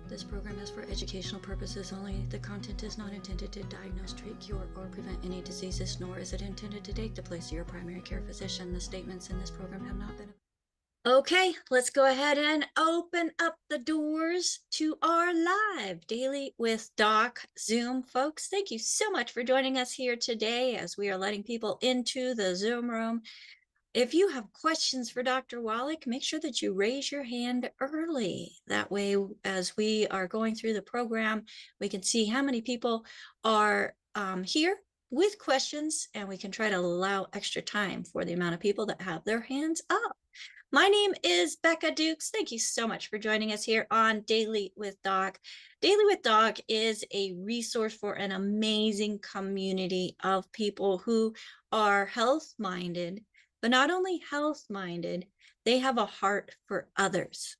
This program is for educational purposes only. The content is not intended to diagnose, treat, cure, or prevent any diseases, nor is it intended to take the place of your primary care physician. The statements in this program have not been... Okay, let's go ahead and open up the doors to our live Daily with Doc Zoom. Folks, thank you so much for joining us here today as we are letting people into the Zoom room. If you have questions for Dr. Wallach, make sure that you raise your hand early. That way, as we are going through the program, we can see how many people are here with questions, and we can try to allow extra time for the amount of people that have their hands up. My name is Becca Dukes. Thank you so much for joining us here on Daily with Doc. Daily with Doc is a resource for an amazing community of people who are health-minded, but not only health-minded, they have a heart for others.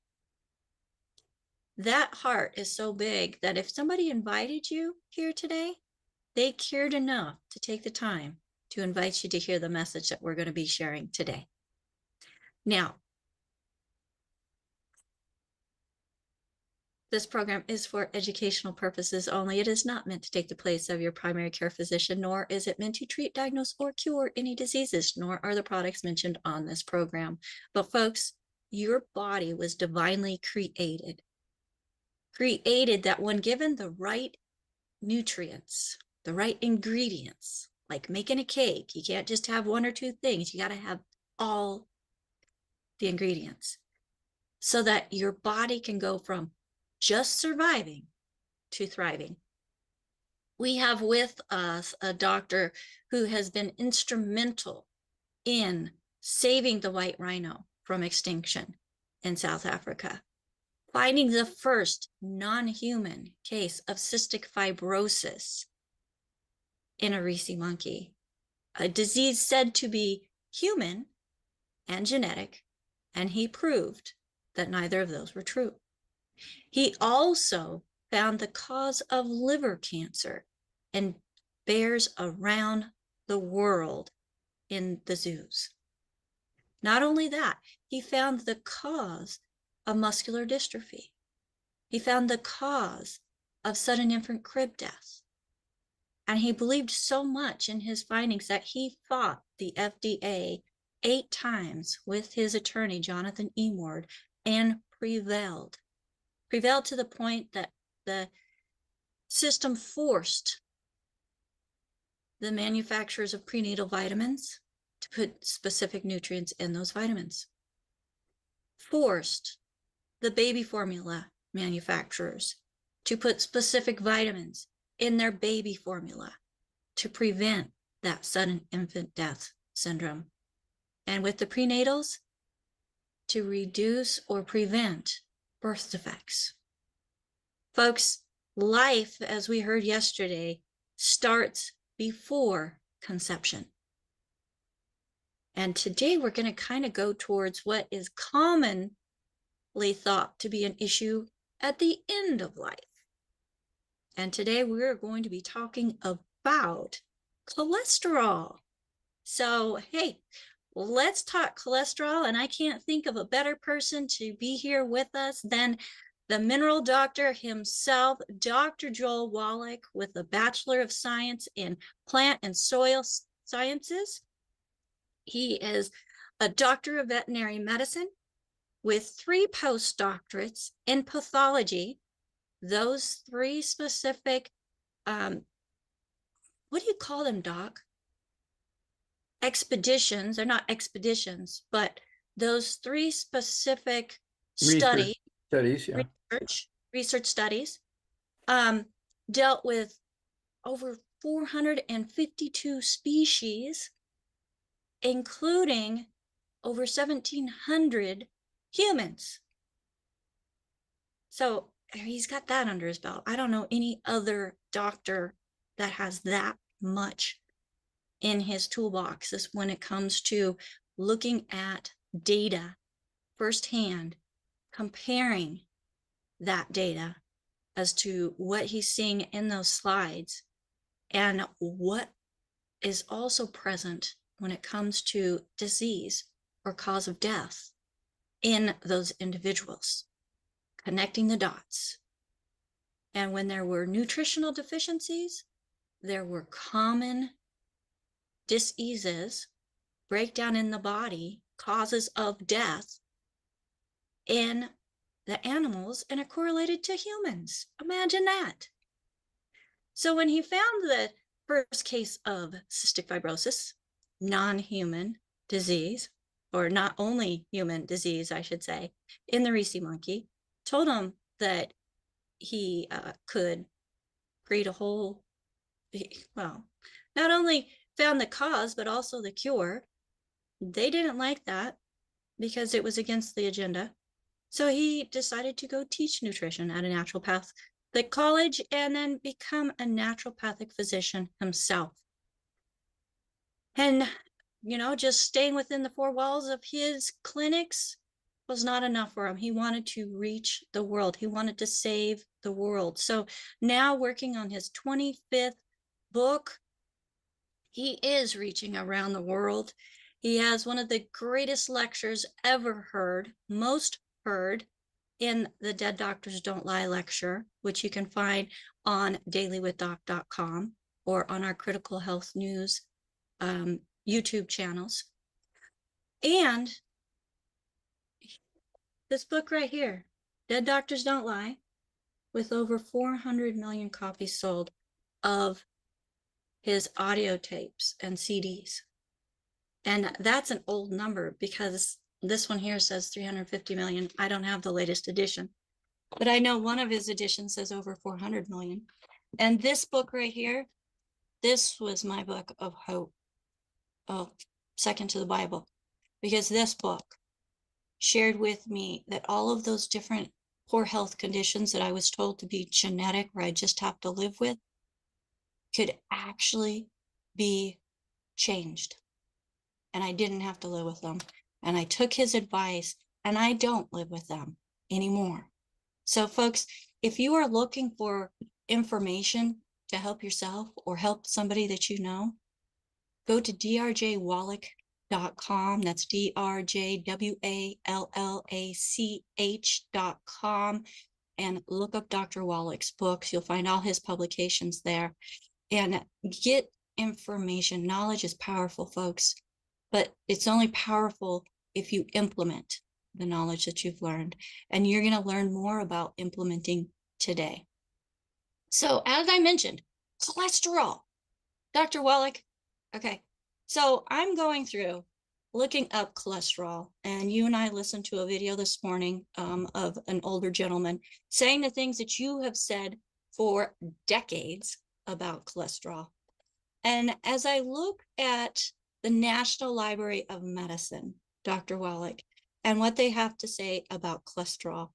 That heart is so big that if somebody invited you here today, they cared enough to take the time to invite you to hear the message that we're going to be sharing today. Now, this program is for educational purposes only. It is not meant to take the place of your primary care physician, nor is it meant to treat, diagnose, or cure any diseases, nor are the products mentioned on this program. But folks, your body was divinely created. Created that when given the right nutrients, the right ingredients, like making a cake, you can't just have one or two things. You got to have all the ingredients so that your body can go from just surviving to thriving. We have with us a doctor who has been instrumental in saving the white rhino from extinction in South Africa, finding the first non-human case of cystic fibrosis in a Risi monkey, a disease said to be human and genetic, and he proved that neither of those were true. He also found the cause of liver cancer in bears around the world in the zoos. Not only that, he found the cause of muscular dystrophy. He found the cause of sudden infant crib death. And he believed so much in his findings that he fought the FDA 8 times with his attorney, Jonathan E. Ward, and prevailed to the point that the system forced the manufacturers of prenatal vitamins to put specific nutrients in those vitamins, forced the baby formula manufacturers to put specific vitamins in their baby formula to prevent that sudden infant death syndrome. And with the prenatals, to reduce or prevent birth defects. Folks, life, as we heard yesterday, starts before conception. And today we're going to kind of go towards what is commonly thought to be an issue at the end of life. And today we're going to be talking about cholesterol. So, hey, let's talk cholesterol, and I can't think of a better person to be here with us than the mineral doctor himself, Dr. Joel Wallach, with a Bachelor of Science in Plant and Soil Sciences. He is a doctor of veterinary medicine with 3 postdoctorates in pathology. Those 3 specific, what do you call them, Doc? Expeditions. They're not expeditions, but those 3 specific Research studies dealt with over 452 species, including over 1,700 humans. So he's got that under his belt. I don't know any other doctor that has that much in his toolbox is when it comes to looking at data firsthand, comparing that data as to what he's seeing in those slides and what is also present when it comes to disease or cause of death in those individuals, connecting the dots And when there were nutritional deficiencies, there were common diseases, breakdown in the body, causes of death in the animals, and it correlated to humans. Imagine that. So when he found the first case of cystic fibrosis, non-human disease, or not only human disease, I should say, in the Ricci monkey, told him that he could create a whole, well, not only found the cause, but also the cure. They didn't like that because it was against the agenda. So he decided to go teach nutrition at a naturopathic college and then become a naturopathic physician himself. And, just staying within the four walls of his clinics was not enough for him. He wanted to reach the world. He wanted to save the world. So now, working on his 25th book, he is reaching around the world. He has one of the greatest lectures ever heard, most heard, in the Dead Doctors Don't Lie lecture, which you can find on dailywithdoc.com or on our Critical Health News YouTube channels. And this book right here, Dead Doctors Don't Lie, with over 400 million copies sold of his audio tapes and CDs. And that's an old number because this one here says 350 million. I don't have the latest edition, but I know one of his editions says over 400 million. And this book right here, this was my book of hope. Oh, second to the Bible, because this book shared with me that all of those different poor health conditions that I was told to be genetic, or I just have to live with, could actually be changed. And I didn't have to live with them. And I took his advice, and I don't live with them anymore. So folks, if you are looking for information to help yourself or help somebody that you know, go to drjwallach.com. That's drjwallach.com, and look up Dr. Wallach's books. You'll find all his publications there, and get information. Knowledge is powerful, folks, but it's only powerful if you implement the knowledge that you've learned, and you're going to learn more about implementing today. So as I mentioned, cholesterol. Dr. Wallach, okay, so I'm going through looking up cholesterol, and you and I listened to a video this morning of an older gentleman saying the things that you have said for decades about cholesterol. And as I look at the National Library of Medicine, Dr. Wallach, and what they have to say about cholesterol,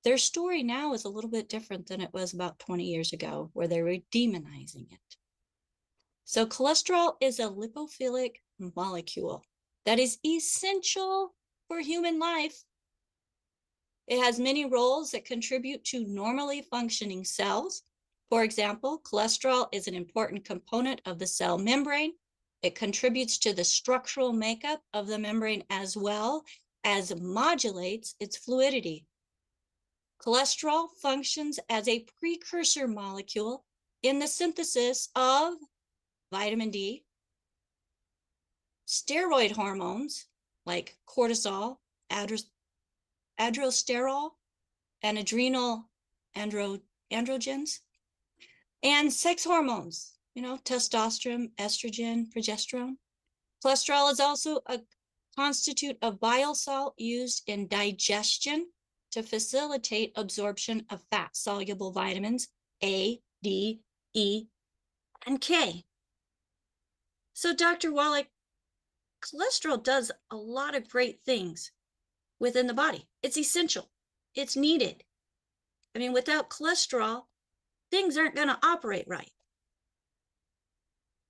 their story now is a little bit different than it was about 20 years ago, where they were demonizing it. So cholesterol is a lipophilic molecule that is essential for human life. It has many roles that contribute to normally functioning cells. For example, cholesterol is an important component of the cell membrane. It contributes to the structural makeup of the membrane as well as modulates its fluidity. Cholesterol functions as a precursor molecule in the synthesis of vitamin D, steroid hormones like cortisol, androsterol, and adrenal androgens, and sex hormones, testosterone, estrogen, progesterone. Cholesterol is also a constitute of bile salt used in digestion to facilitate absorption of fat-soluble vitamins A, D, E, and K. So Dr. Wallach, cholesterol does a lot of great things within the body. It's essential. It's needed. I mean, without cholesterol, things aren't going to operate right.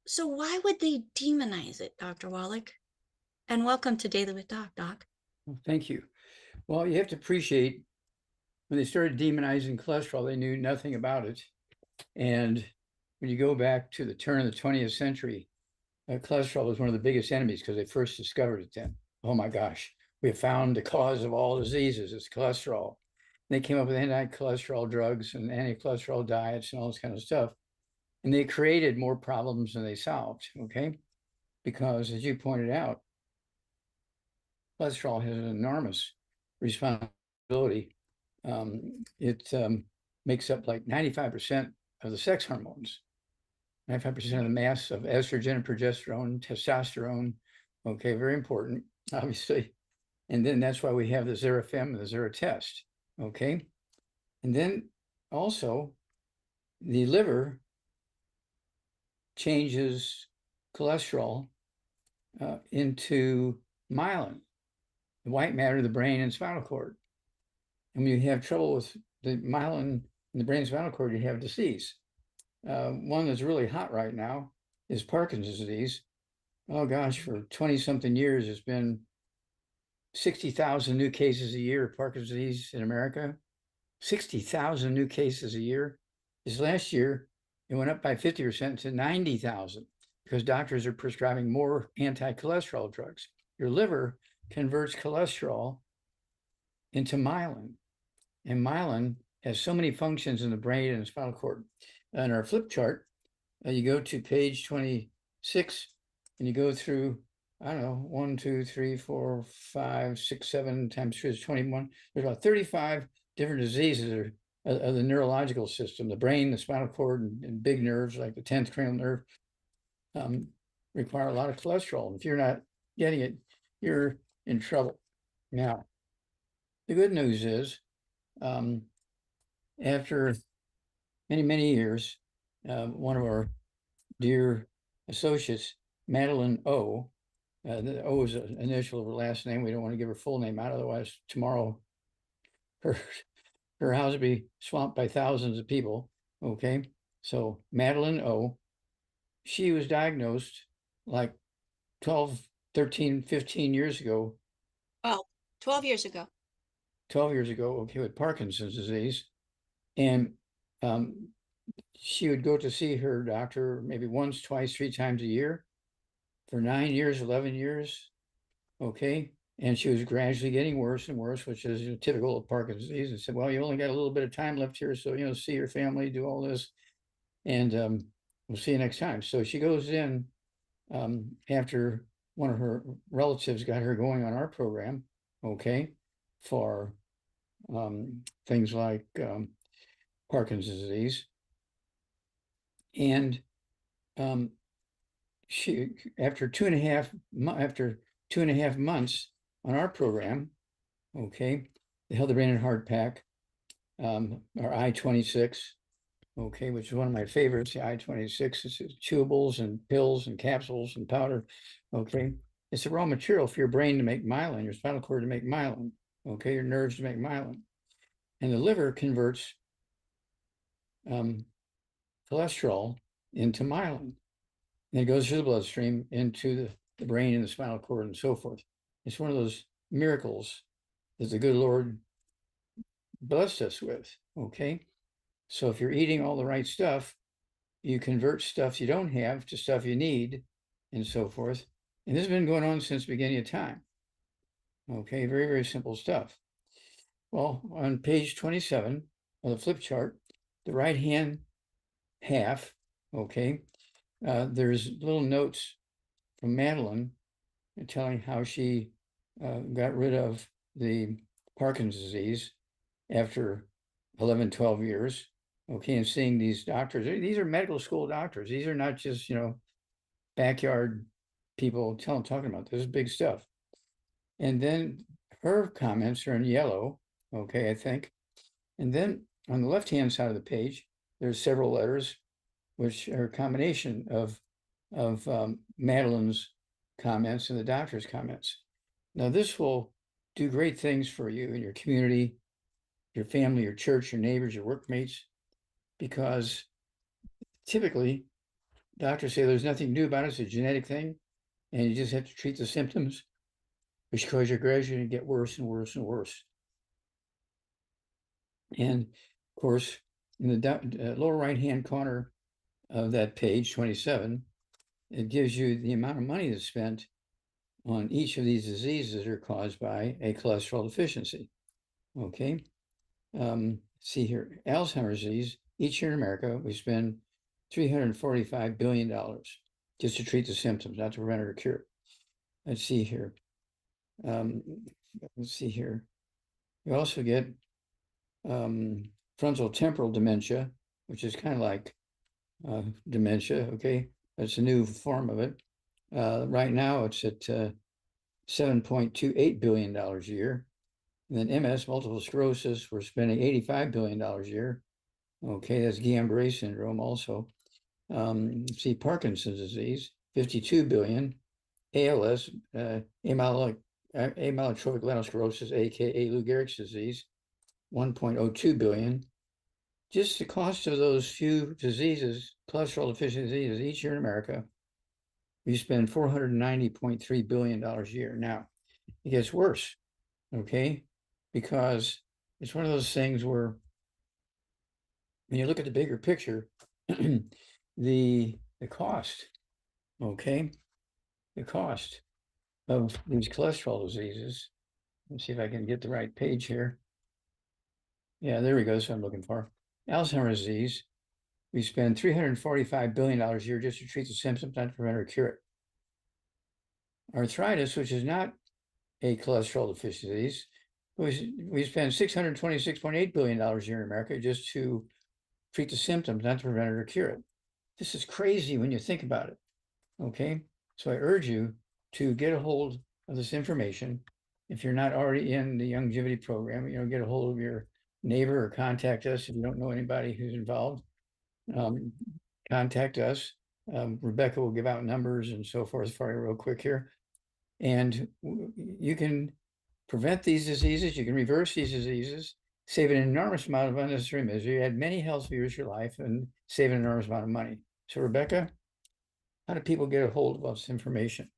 So why would they demonize it, Dr. Wallach? And welcome to Daily with Doc. Well, thank you. Well, you have to appreciate when they started demonizing cholesterol, they knew nothing about it. And when you go back to the turn of the 20th century, cholesterol was one of the biggest enemies because they first discovered it then. Oh my gosh, we have found the cause of all diseases, it's cholesterol. They came up with anti-cholesterol drugs and anti-cholesterol diets and all this kind of stuff. And they created more problems than they solved, okay? Because as you pointed out, cholesterol has an enormous responsibility. It makes up like 95% of the sex hormones, 95% of the mass of estrogen and progesterone, testosterone. Okay, very important, obviously. And then that's why we have the Zerafem and the Zeratest. Okay. And then also the liver changes cholesterol into myelin, the white matter of the brain and spinal cord. And when you have trouble with the myelin in the brain and spinal cord, you have disease. One that's really hot right now is Parkinson's disease. Oh gosh, for 20 something years, it's been 60,000 new cases a year of Parkinson's disease in America. 60,000 new cases a year. This last year, it went up by 50% to 90,000 because doctors are prescribing more anti-cholesterol drugs. Your liver converts cholesterol into myelin, and myelin has so many functions in the brain and the spinal cord. On our flip chart, you go to page 26 and you go through, I don't know, 1, 2, 3, 4, 5, 6, 7 times 2 is 21. There's about 35 different diseases of the neurological system, the brain, the spinal cord, and big nerves like the 10th cranial nerve require a lot of cholesterol. And if you're not getting it, you're in trouble. Now, the good news is after many, many years, one of our dear associates, Madeline O, the O is an initial of her last name. We don't want to give her full name out, otherwise tomorrow her her house will be swamped by thousands of people. Okay, so Madeline O, she was diagnosed like 12, 13, 15 years ago. Oh, 12 years ago. 12 years ago, okay, with Parkinson's disease. And she would go to see her doctor maybe once, twice, 3 times a year for 9 years, 11 years. Okay. And she was gradually getting worse and worse, which is typical of Parkinson's disease. And said, well, you only got a little bit of time left here. So, see your family, do all this. And we'll see you next time. So she goes in after one of her relatives got her going on our program. Okay. For things like Parkinson's disease. And she, after 2.5 months on our program, okay, they held the brain and heart pack, our I-26, okay, which is one of my favorites, the I-26. It's chewables and pills and capsules and powder, okay. It's a raw material for your brain to make myelin, your spinal cord to make myelin, okay, your nerves to make myelin. And the liver converts cholesterol into myelin. And it goes through the bloodstream into the brain and the spinal cord and so forth. It's one of those miracles that the good Lord blessed us with, okay? So if you're eating all the right stuff, you convert stuff you don't have to stuff you need and so forth. And this has been going on since the beginning of time. Okay, very, very simple stuff. Well, on page 27 of the flip chart, the right-hand half, okay, there's little notes from Madeline telling how she got rid of the Parkinson's disease after 11, 12 years. Okay, and seeing these doctors, these are medical school doctors. These are not just, backyard people talking about this is big stuff. And then her comments are in yellow, okay, I think. And then on the left-hand side of the page, there's several letters, which are a combination of Madeline's comments and the doctor's comments. Now, this will do great things for you and your community, your family, your church, your neighbors, your workmates, because typically doctors say there's nothing new about it. It's a genetic thing, and you just have to treat the symptoms, which cause your gradually to get worse and worse and worse. And of course, in the lower right-hand corner of that page 27, it gives you the amount of money that's spent on each of these diseases that are caused by a cholesterol deficiency. Okay. See here, Alzheimer's disease, each year in America, we spend $345 billion just to treat the symptoms, not to prevent or cure it. Let's see here. Let's see here. We also get frontal temporal dementia, which is kind of like dementia. Okay, that's a new form of it. Right now, it's at $7.28 billion a year. And then MS, multiple sclerosis, we're spending $85 billion a year. Okay, that's Guillain-Barré syndrome also. See, Parkinson's disease, 52 billion. ALS, amyotrophic lateral sclerosis, aka Lou Gehrig's disease, 1.02 billion. Just the cost of those few diseases, cholesterol deficient diseases, each year in America, we spend $490.3 billion a year. Now, it gets worse, okay? Because it's one of those things where when you look at the bigger picture, the cost, okay? The cost of these cholesterol diseases. Let's see if I can get the right page here. Yeah, there we go. That's what I'm looking for. Alzheimer's disease, we spend $345 billion a year just to treat the symptoms, not to prevent or cure it. Arthritis, which is not a cholesterol deficient disease, we spend $626.8 billion a year in America just to treat the symptoms, not to prevent it or cure it. This is crazy when you think about it. Okay, so I urge you to get a hold of this information. If you're not already in the longevity program, get a hold of your neighbor or contact us. If you don't know anybody who's involved, contact us. Rebecca will give out numbers and so forth for you real quick here. And you can prevent these diseases. You can reverse these diseases, save an enormous amount of unnecessary misery, add many healthy years to your life, and save an enormous amount of money. So, Rebecca, how do people get a hold of this information?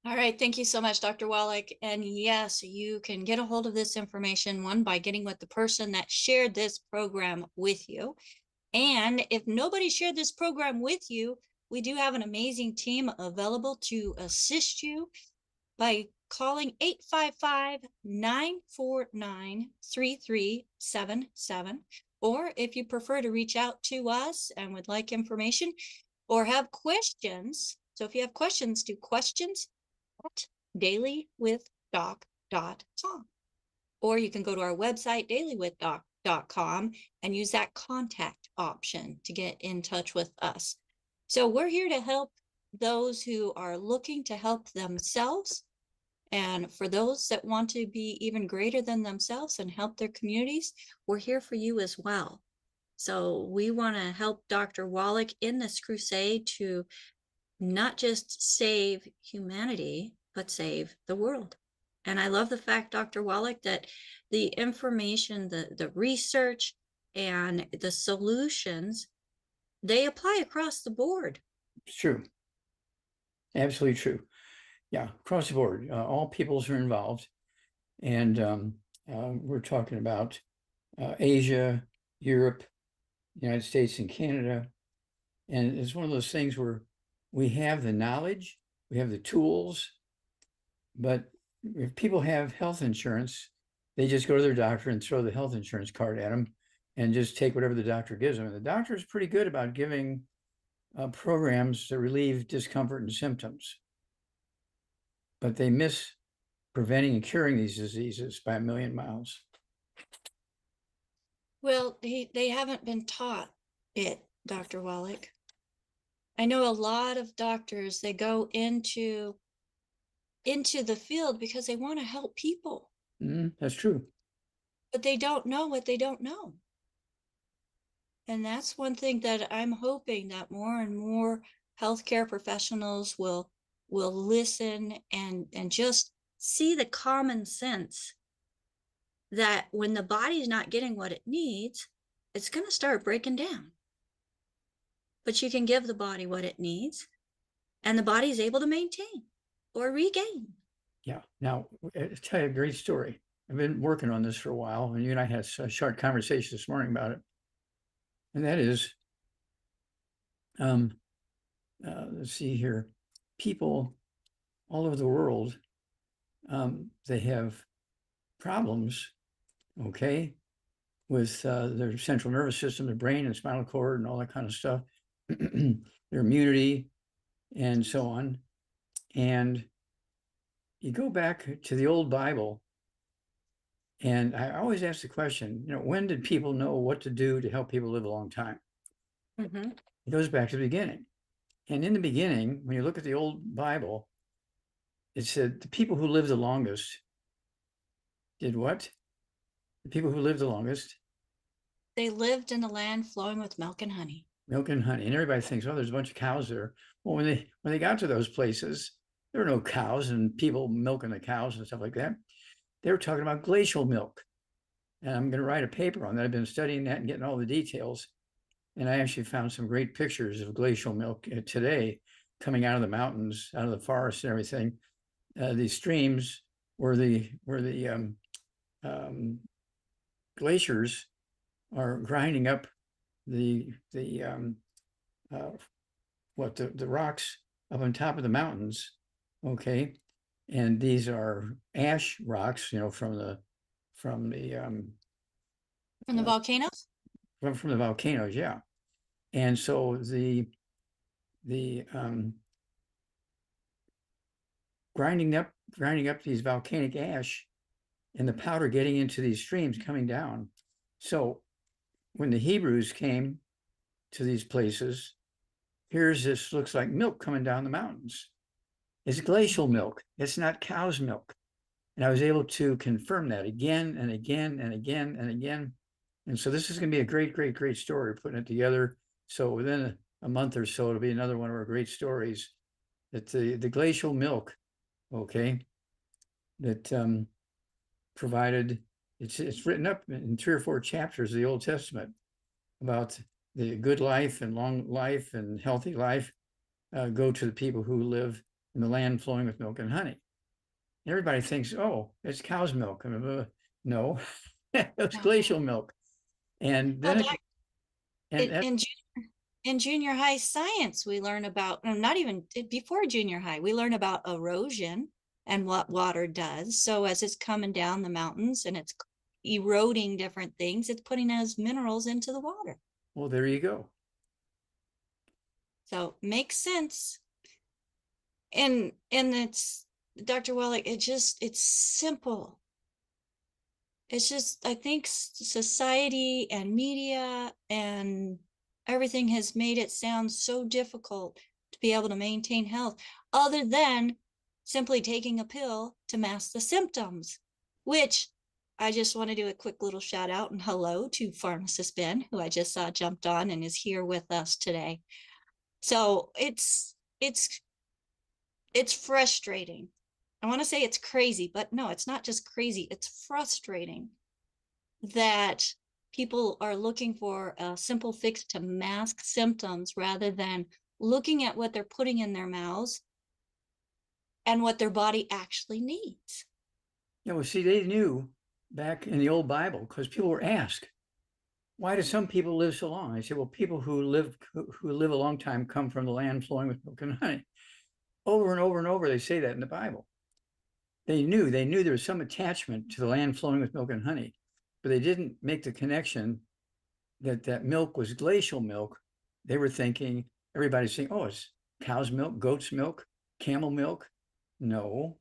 All right, thank you so much, Dr. Wallach. And yes, you can get a hold of this information, one, by getting with the person that shared this program with you. And if nobody shared this program with you, we do have an amazing team available to assist you by calling 855-949-3377. Or if you prefer to reach out to us and would like information or have questions, so if you have questions, do questions@dailywithdoc.com. Or you can go to our website, dailywithdoc.com, and use that contact option to get in touch with us. So we're here to help those who are looking to help themselves. And for those that want to be even greater than themselves and help their communities, we're here for you as well. So we want to help Dr. Wallach in this crusade to not just save humanity, but save the world. And I love the fact, Dr. Wallach, that the information, the research, and the solutions, they apply across the board. It's true. Absolutely true. Yeah, across the board, all peoples are involved. And we're talking about Asia, Europe, United States, and Canada. And it's one of those things where we have the knowledge, we have the tools, but if people have health insurance, they just go to their doctor and throw the health insurance card at them and just take whatever the doctor gives them. And the doctor is pretty good about giving programs to relieve discomfort and symptoms, but they miss preventing and curing these diseases by a million miles. Well, they haven't been taught it, Dr. Wallach. I know a lot of doctors, they go into the field because they want to help people. That's true. But they don't know what they don't know. And that's one thing that I'm hoping that more and more healthcare professionals will listen and just see the common sense that when the body's not getting what it needs, it's going to start breaking down. But you can give the body what it needs, and the body is able to maintain or regain. Yeah. Now, I'll tell you a great story. I've been working on this for a while, and you and I had a short conversation this morning about it. And that is, let's see here, people all over the world, they have problems, okay, with their central nervous system, their brain and spinal cord and all that kind of stuff, their immunity and so on. And you go back to the old Bible, and I always ask the question, when did people know what to do to help people live a long time? Mhm. It goes back to the beginning. And in the beginning, when you look at the old Bible, it said the people who lived the longest did what? The people who lived the longest, They lived in a land flowing with milk and honey. milk and honey. And everybody thinks, oh, there's a bunch of cows there. Well, when they got to those places, there were no cows and people milking the cows and stuff like that. They were talking about glacial milk. And I'm going to write a paper on that. I've been studying that and getting all the details. And I actually found some great pictures of glacial milk today coming out of the mountains, out of the forest and everything. These streams where the glaciers are grinding up the rocks up on top of the mountains. Okay, and these are ash rocks, from the From the uh, volcanoes? from the volcanoes, yeah. And so the grinding up these volcanic ash and the powder getting into these streams coming down. So when the Hebrews came to these places, here's this looks like milk coming down the mountains. It's glacial milk. It's not cow's milk. And I was able to confirm that again and again and again and again. And so this is going to be a great, great, great story, putting it together. So within a month or so, it'll be another one of our great stories that the glacial milk, okay, that provided, it's written up in 3 or 4 chapters of the Old Testament about the good life and long life and healthy life go to the people who live in the land flowing with milk and honey. Everybody thinks, oh, it's cow's milk. No, it's No. glacial milk. And Well, then and in junior high science, we learn about, no, not even before junior high, we learn about erosion and what water does. So as it's coming down the mountains and it's eroding different things, it's putting those minerals into the water. well, there you go. So makes sense. And it's Dr. Wallach, it's simple. It's just, I think society and media and everything has made it sound so difficult to be able to maintain health, other than simply taking a pill to mask the symptoms, which I just want to do a quick little shout out and hello to pharmacist Ben, who I just saw jumped on and is here with us today. So it's frustrating. I want to say it's crazy, but no, it's not just crazy. It's frustrating that people are looking for a simple fix to mask symptoms rather than looking at what they're putting in their mouths and what their body actually needs. Yeah, well, see, they knew back in the old Bible because people were asked, why do some people live so long? I say, well, people who live a long time come from the land flowing with milk and honey. Over and over and over, they say that in the Bible. They knew there was some attachment to the land flowing with milk and honey, but they didn't make the connection that milk was glacial milk. They were thinking, everybody's saying, oh, it's cow's milk, goat's milk, camel milk. No,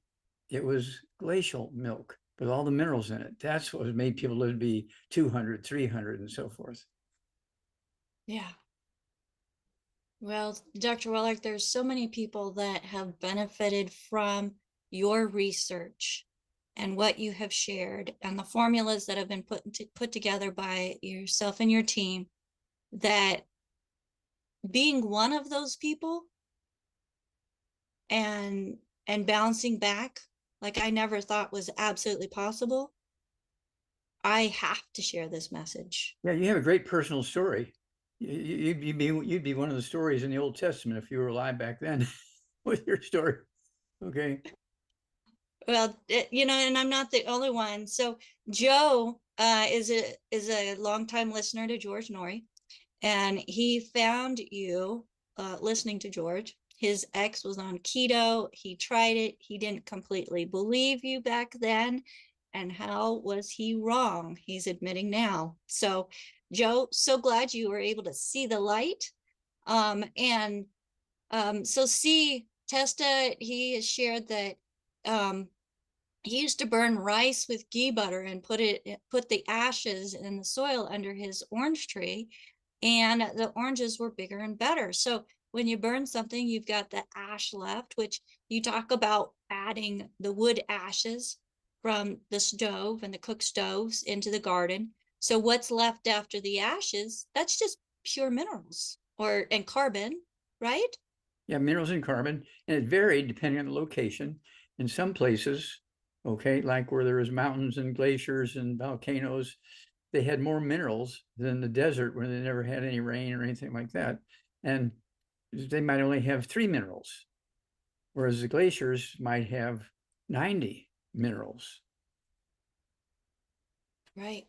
it was glacial milk with all the minerals in it. That's what made people live to be 200, 300, and so forth. Yeah. Well, Dr. Wallach, there's so many people that have benefited from your research and what you have shared and the formulas that have been put together by yourself and your team, that being one of those people and bouncing back like I never thought was absolutely possible, I have to share this message. Yeah, you have a great personal story. You'd be one of the stories in the Old Testament if you were alive back then with your story. Okay. Well, and I'm not the only one. So Joe is a longtime listener to George Norrie, and he found you listening to George. His ex was on keto. He tried it. He didn't completely believe you back then. And how was he wrong? He's admitting now. So, Joe, so glad you were able to see the light. And so see, Testa, he has shared that um, he used to burn rice with ghee butter and put the ashes in the soil under his orange tree, and the oranges were bigger and better. So when you burn something, you've got the ash left, which you talk about adding the wood ashes from the stove and the cook stoves into the garden. So what's left after the ashes, that's just pure minerals and carbon, right? Yeah, minerals and carbon, and it varied depending on the location. In some places, okay, like where there was mountains and glaciers and volcanoes, they had more minerals than the desert where they never had any rain or anything like that. And they might only have 3 minerals, whereas the glaciers might have 90 minerals. Right.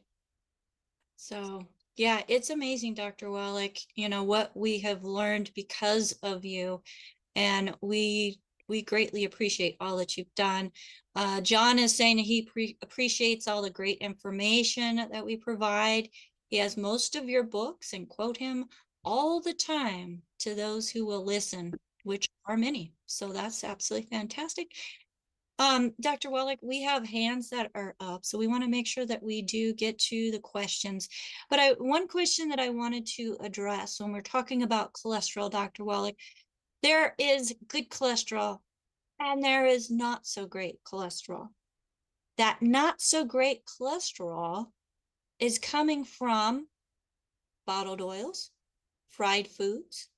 So, yeah, it's amazing, Dr. Wallach, what we have learned because of you. And we greatly appreciate all that you've done. John is saying he appreciates all the great information that we provide. He has most of your books and quote him all the time to those who will listen, which are many. So that's absolutely fantastic. Dr. Wallach, we have hands that are up, so we want to make sure that we do get to the questions. But one question that I wanted to address when we're talking about cholesterol, Dr. Wallach, there is good cholesterol and there is not so great cholesterol. That not so great cholesterol is coming from bottled oils, fried foods,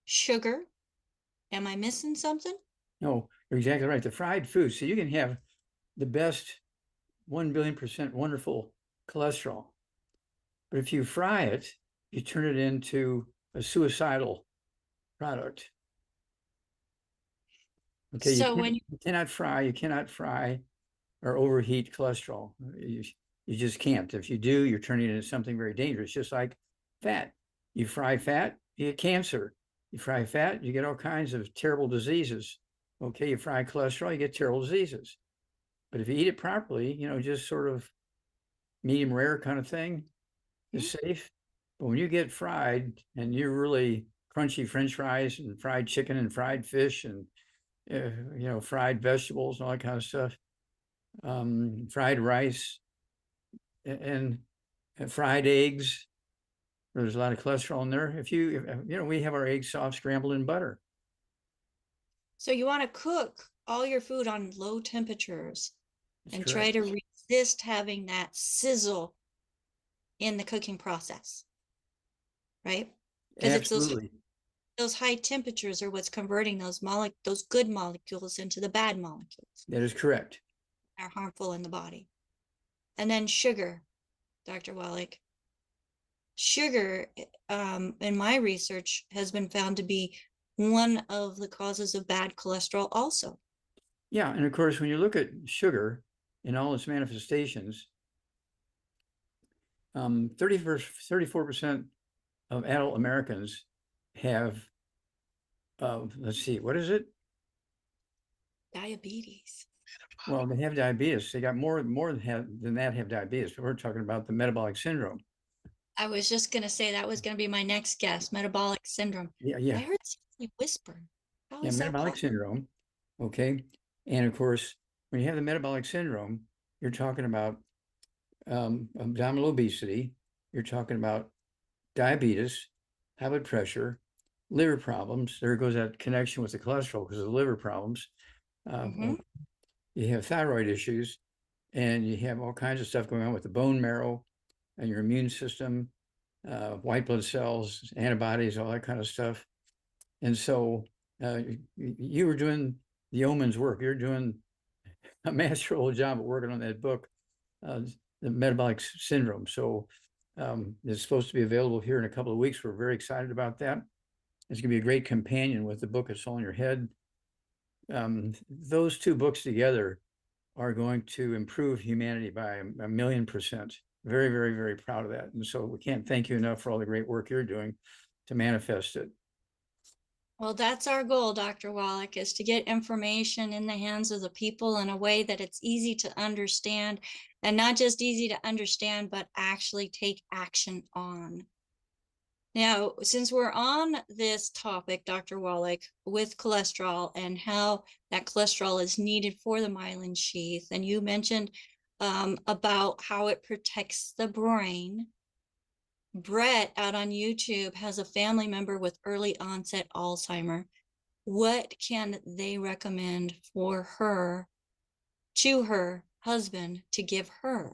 sugar. Am I missing something? No, you're exactly right. The fried food, so you can have the best 1 billion% wonderful cholesterol. But if you fry it, you turn it into a suicidal product. Okay, So when you cannot fry or overheat cholesterol. You just can't. If you do, you're turning it into something very dangerous, just like fat. You fry fat, you get cancer. You fry fat, you get all kinds of terrible diseases. Okay, you fry cholesterol, you get terrible diseases. But if you eat it properly, just sort of medium rare kind of thing is safe. But when you get fried and you're really crunchy French fries and fried chicken and fried fish and fried vegetables and all that kind of stuff, fried rice and fried eggs. There's a lot of cholesterol in there. We have our eggs soft scrambled in butter. So you want to cook all your food on low temperatures That's and try correct. to resist having that sizzle in the cooking process, right? Because it's Absolutely. those high temperatures are what's converting those good molecules into the bad molecules That is correct. that are harmful in the body. And then sugar, Dr. Wallach. Sugar, in my research, has been found to be one of the causes of bad cholesterol also. Yeah, and of course, when you look at sugar in all its manifestations, 34% of adult Americans have, let's see, what is it? Diabetes. Well, they have diabetes. They got more than that have diabetes. But we're talking about the metabolic syndrome. I was just going to say that was going to be my next guess, metabolic syndrome. Yeah, But I yeah, heard somebody whisper. How yeah, is that metabolic possible? syndrome. Okay, and of course, when you have the metabolic syndrome, you're talking about abdominal obesity. You're talking about diabetes, high blood pressure, liver problems. There goes that connection with the cholesterol because of the liver problems. Mm-hmm. You have thyroid issues, and you have all kinds of stuff going on with the bone marrow and your immune system, white blood cells, antibodies, all that kind of stuff. And so you were doing the yeoman's work. You're doing a masterful job of working on that book, uh, the metabolic syndrome. So it's supposed to be available here in a couple of weeks. We're very excited about that. It's going to be a great companion with the book It's All in Your Head. Those two books together are going to improve humanity by a 1,000,000%. Very, very, very proud of that. And so we can't thank you enough for all the great work you're doing to manifest it. Well, that's our goal, Dr. Wallach, is to get information in the hands of the people in a way that it's easy to understand, and not just easy to understand, but actually take action on. Now, since we're on this topic, Dr. Wallach, with cholesterol and how that cholesterol is needed for the myelin sheath, and you mentioned about how it protects the brain. Brett out on YouTube has a family member with early onset Alzheimer. What can they recommend for her, to her husband, to give her?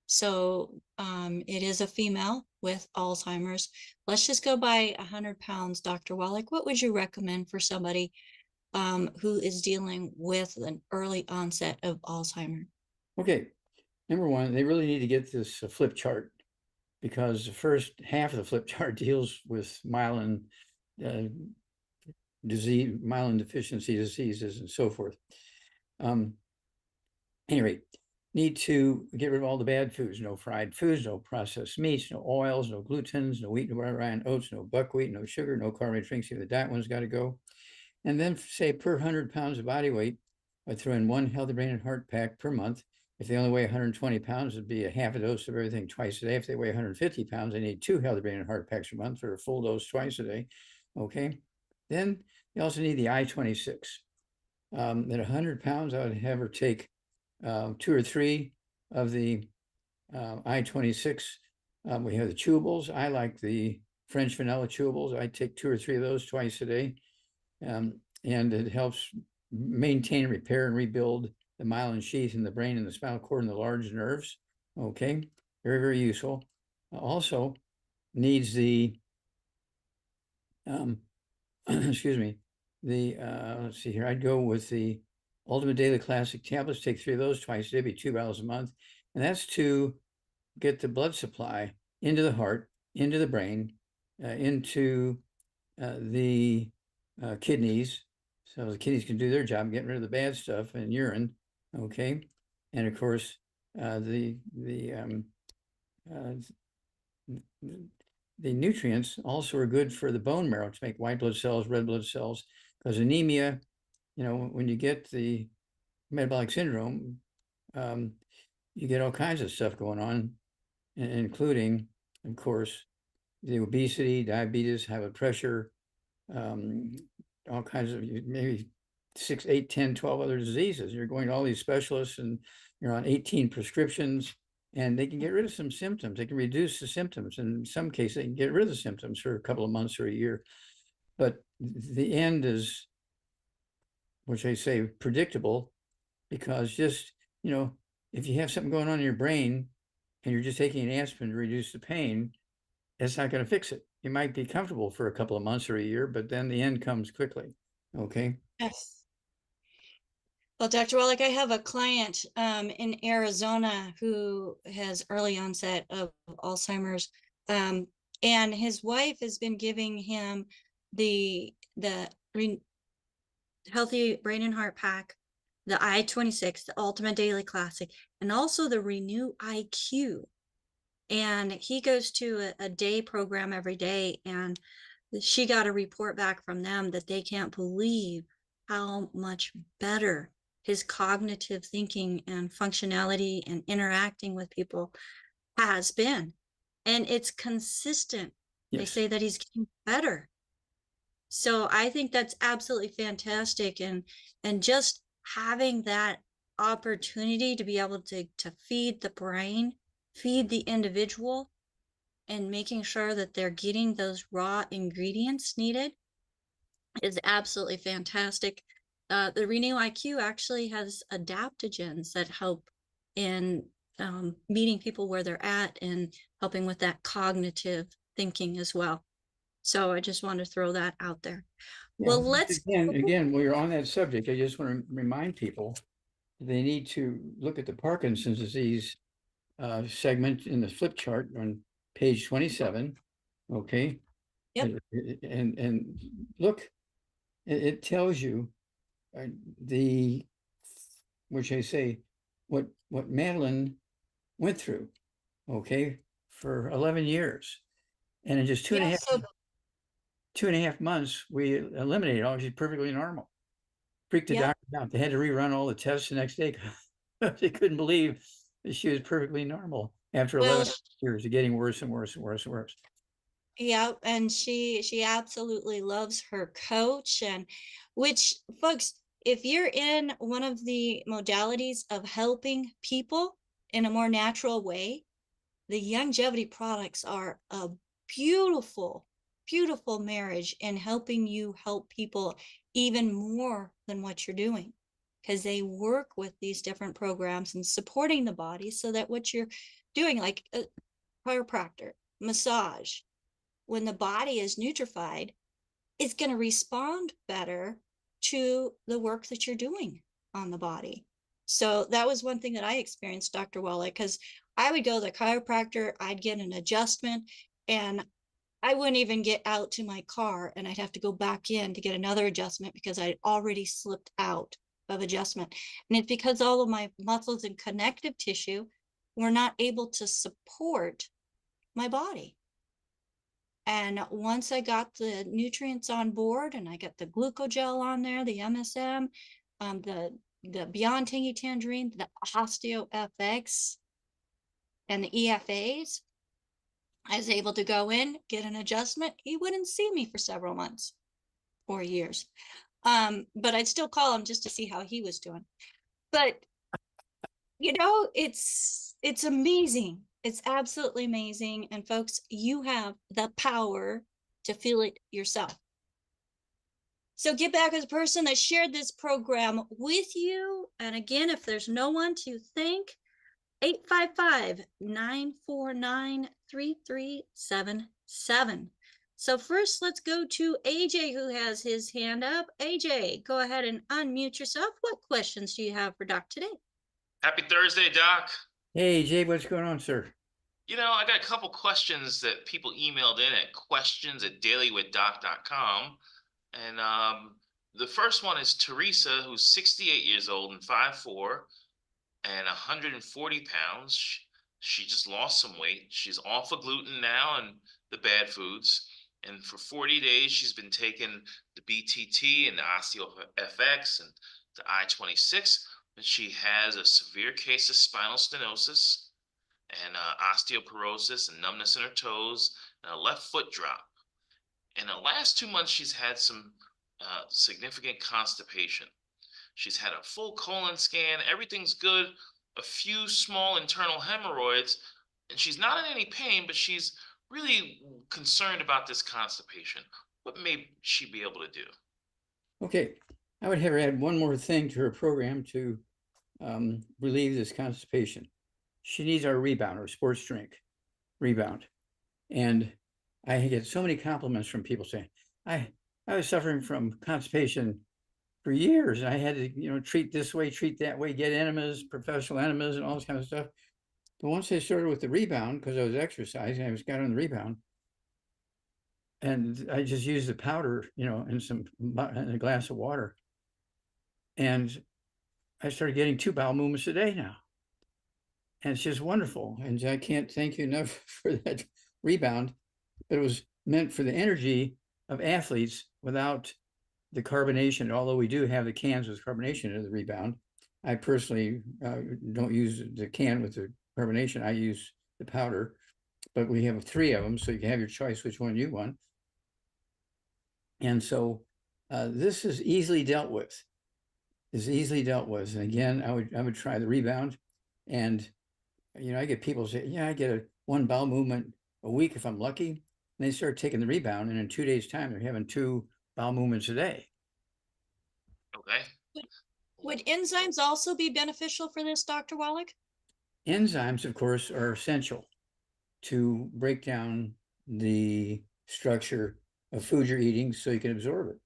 So it is a female with Alzheimer's. Let's just go by 100 pounds, Dr. Wallach. What would you recommend for somebody who is dealing with an early onset of Alzheimer's? Okay, number one, they really need to get this flip chart, because the first half of the flip chart deals with myelin disease, myelin deficiency diseases, and so forth. Anyway, need to get rid of all the bad foods: no fried foods, no processed meats, no oils, no glutens, no wheat, no rye oats, no buckwheat, no sugar, no carbonated drinks. Even the diet one's got to go. And then say per 100 pounds of body weight, I'd throw in one healthy brain and heart pack per month. If they only weigh 120 pounds, it'd be a half a dose of everything twice a day. If they weigh 150 pounds, they need 2 healthy brain and heart packs a month, or a full dose twice a day. Okay. Then you also need the I-26. At 100 pounds, I would have her take 2 or 3 of the I-26. We have the chewables. I like the French vanilla chewables. I take 2 or 3 of those twice a day. And it helps maintain, repair, and rebuild the myelin sheath in the brain and the spinal cord and the large nerves. Okay, very, very useful. Also needs the, excuse me, the, let's see here, I'd go with the Ultimate Daily Classic tablets, take 3 of those twice a day, be 2 bottles a month. And that's to get the blood supply into the heart, into the brain, into the kidneys, so the kidneys can do their job, getting rid of the bad stuff in urine. Okay, and of course, the nutrients also are good for the bone marrow to make white blood cells, red blood cells, because anemia, when you get the metabolic syndrome, you get all kinds of stuff going on, including, of course, the obesity, diabetes, high blood pressure, all kinds of, maybe 6, 8, 10, 12 other diseases. You're going to all these specialists and you're on 18 prescriptions, and they can get rid of some symptoms. They can reduce the symptoms. And in some cases, they can get rid of the symptoms for a couple of months or a year. But the end is, which I say, predictable, because just, if you have something going on in your brain and you're just taking an aspirin to reduce the pain, it's not going to fix it. You might be comfortable for a couple of months or a year, but then the end comes quickly. Okay. Yes. Well, Dr. Wallach, I have a client in Arizona who has early onset of Alzheimer's, and his wife has been giving him the Healthy Brain and Heart Pack, the I-26, the Ultimate Daily Classic, and also the Renew IQ. And he goes to a day program every day, and she got a report back from them that they can't believe how much better his cognitive thinking and functionality and interacting with people has been. And it's consistent. They Yes. say that he's getting better. So I think that's absolutely fantastic. And just having that opportunity to be able to feed the brain, feed the individual, and making sure that they're getting those raw ingredients needed is absolutely fantastic. The Renew IQ actually has adaptogens that help in meeting people where they're at and helping with that cognitive thinking as well. So I just want to throw that out there. Yeah. Well, let's Again, while you're on that subject, I just want to remind people they need to look at the Parkinson's disease segment in the flip chart on page 27. Okay. Yep. And look, it tells you the, which I say, what Madeline went through, okay, for 11 years. And in just two and a Yeah, half, so 2.5 months, we eliminated all. She's perfectly normal. Freaked the Yeah. doctor out. They had to rerun all the tests the next day. They couldn't believe that she was perfectly normal after Well, 11 years of getting worse and worse and worse and worse. yeah, and she absolutely loves her coach, and which, folks, if you're in one of the modalities of helping people in a more natural way, the longevity products are a beautiful, beautiful marriage in helping you help people even more than what you're doing, because they work with these different programs and supporting the body so that what you're doing, like a chiropractor, massage, when the body is nutrified, it's going to respond better to the work that you're doing on the body. So that was one thing that I experienced, Dr. Wallach, because I would go to the chiropractor, I'd get an adjustment, and I wouldn't even get out to my car, and I'd have to go back in to get another adjustment because I'd already slipped out of adjustment. And it's because all of my muscles and connective tissue were not able to support my body. And once I got the nutrients on board and I got the glucogel on there, the MSM, the Beyond Tangy Tangerine, the Osteo FX, and the EFAs, I was able to go in, get an adjustment. He wouldn't see me for several months or years. But I'd still call him just to see how he was doing. But it's amazing. It's absolutely amazing. And folks, you have the power to feel it yourself. So get back as a person that shared this program with you. And again, if there's no one to thank, 855-949-3377. So first, let's go to AJ, who has his hand up. AJ, go ahead and unmute yourself. What questions do you have for Doc today? Happy Thursday, Doc. Hey, Jay, what's going on, sir? I got a couple questions that people emailed in at questions@dailywithdoc.com. And the first one is Teresa, who's 68 years old and 5'4" and 140 pounds. She just lost some weight. She's off of gluten now and the bad foods. And for 40 days, she's been taking the BTT and the OsteoFX and the I-26. And she has a severe case of spinal stenosis and osteoporosis and numbness in her toes and a left foot drop. In the last 2 months, she's had some significant constipation. She's had a full colon scan. Everything's good. A few small internal hemorrhoids, and she's not in any pain, but she's really concerned about this constipation. What may she be able to do? Okay, I would have her add one more thing to her program to relieve this constipation. She needs our Rebound, our sports drink, Rebound. And I get so many compliments from people saying, I was suffering from constipation for years. And I had to, treat this way, treat that way, get enemas, professional enemas, and all this kind of stuff. But once I started with the Rebound, because I was exercising, I got on the Rebound, and I just used the powder, in a glass of water, and I started getting 2 bowel movements a day now, and it's just wonderful. And I can't thank you enough for that Rebound. But it was meant for the energy of athletes without the carbonation. Although we do have the cans with carbonation in the Rebound, I personally don't use the can with the carbonation. I use the powder, but we have 3 of them, so you can have your choice which one you want. And so this is easily dealt with. And again, I would try the Rebound. And I get people say, I get 1 bowel movement a week if I'm lucky. And they start taking the Rebound, and in 2 days' time, they're having 2 bowel movements a day. Okay. Would enzymes also be beneficial for this, Dr. Wallach? Enzymes, of course, are essential to break down the structure of food you're eating so you can absorb it.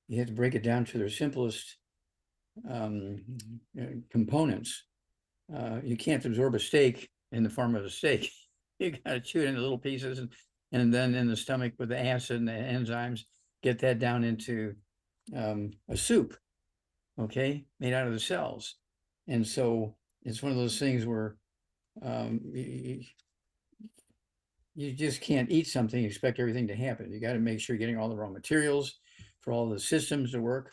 You have to break it down to their simplest components. You can't absorb a steak in the form of a steak. You got to chew it into little pieces, and then in the stomach with the acid and the enzymes, get that down into a soup, okay, made out of the cells. And so it's one of those things where you just can't eat something and expect everything to happen. You got to make sure you're getting all the raw materials for all the systems to work.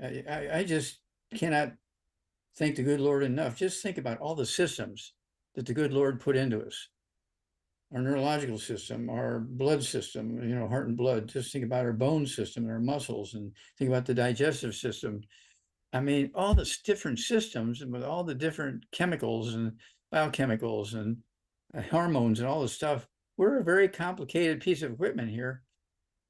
I just cannot thank the good Lord enough. Just think about all the systems that the good Lord put into us. Our neurological system, our blood system, heart and blood. Just think about our bone system and our muscles, and think about the digestive system. I mean, all the different systems and with all the different chemicals and biochemicals and hormones and all this stuff. We're a very complicated piece of equipment here.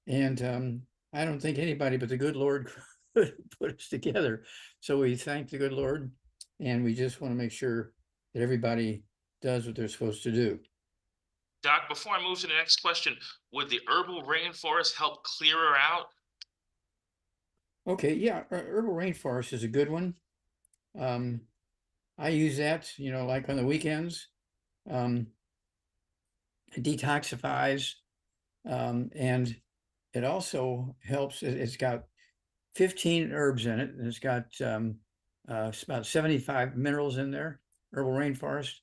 And I don't think anybody but the good Lord could put us together. So we thank the good Lord, and we just want to make sure that everybody does what they're supposed to do. Doc, before I move to the next question, would the herbal rainforest help clear her out? Okay, yeah, herbal rainforest is a good one. I use that, like on the weekends. It detoxifies, and it also helps. It's got 15 herbs in it, and it's got about 75 minerals in there. Herbal rainforest.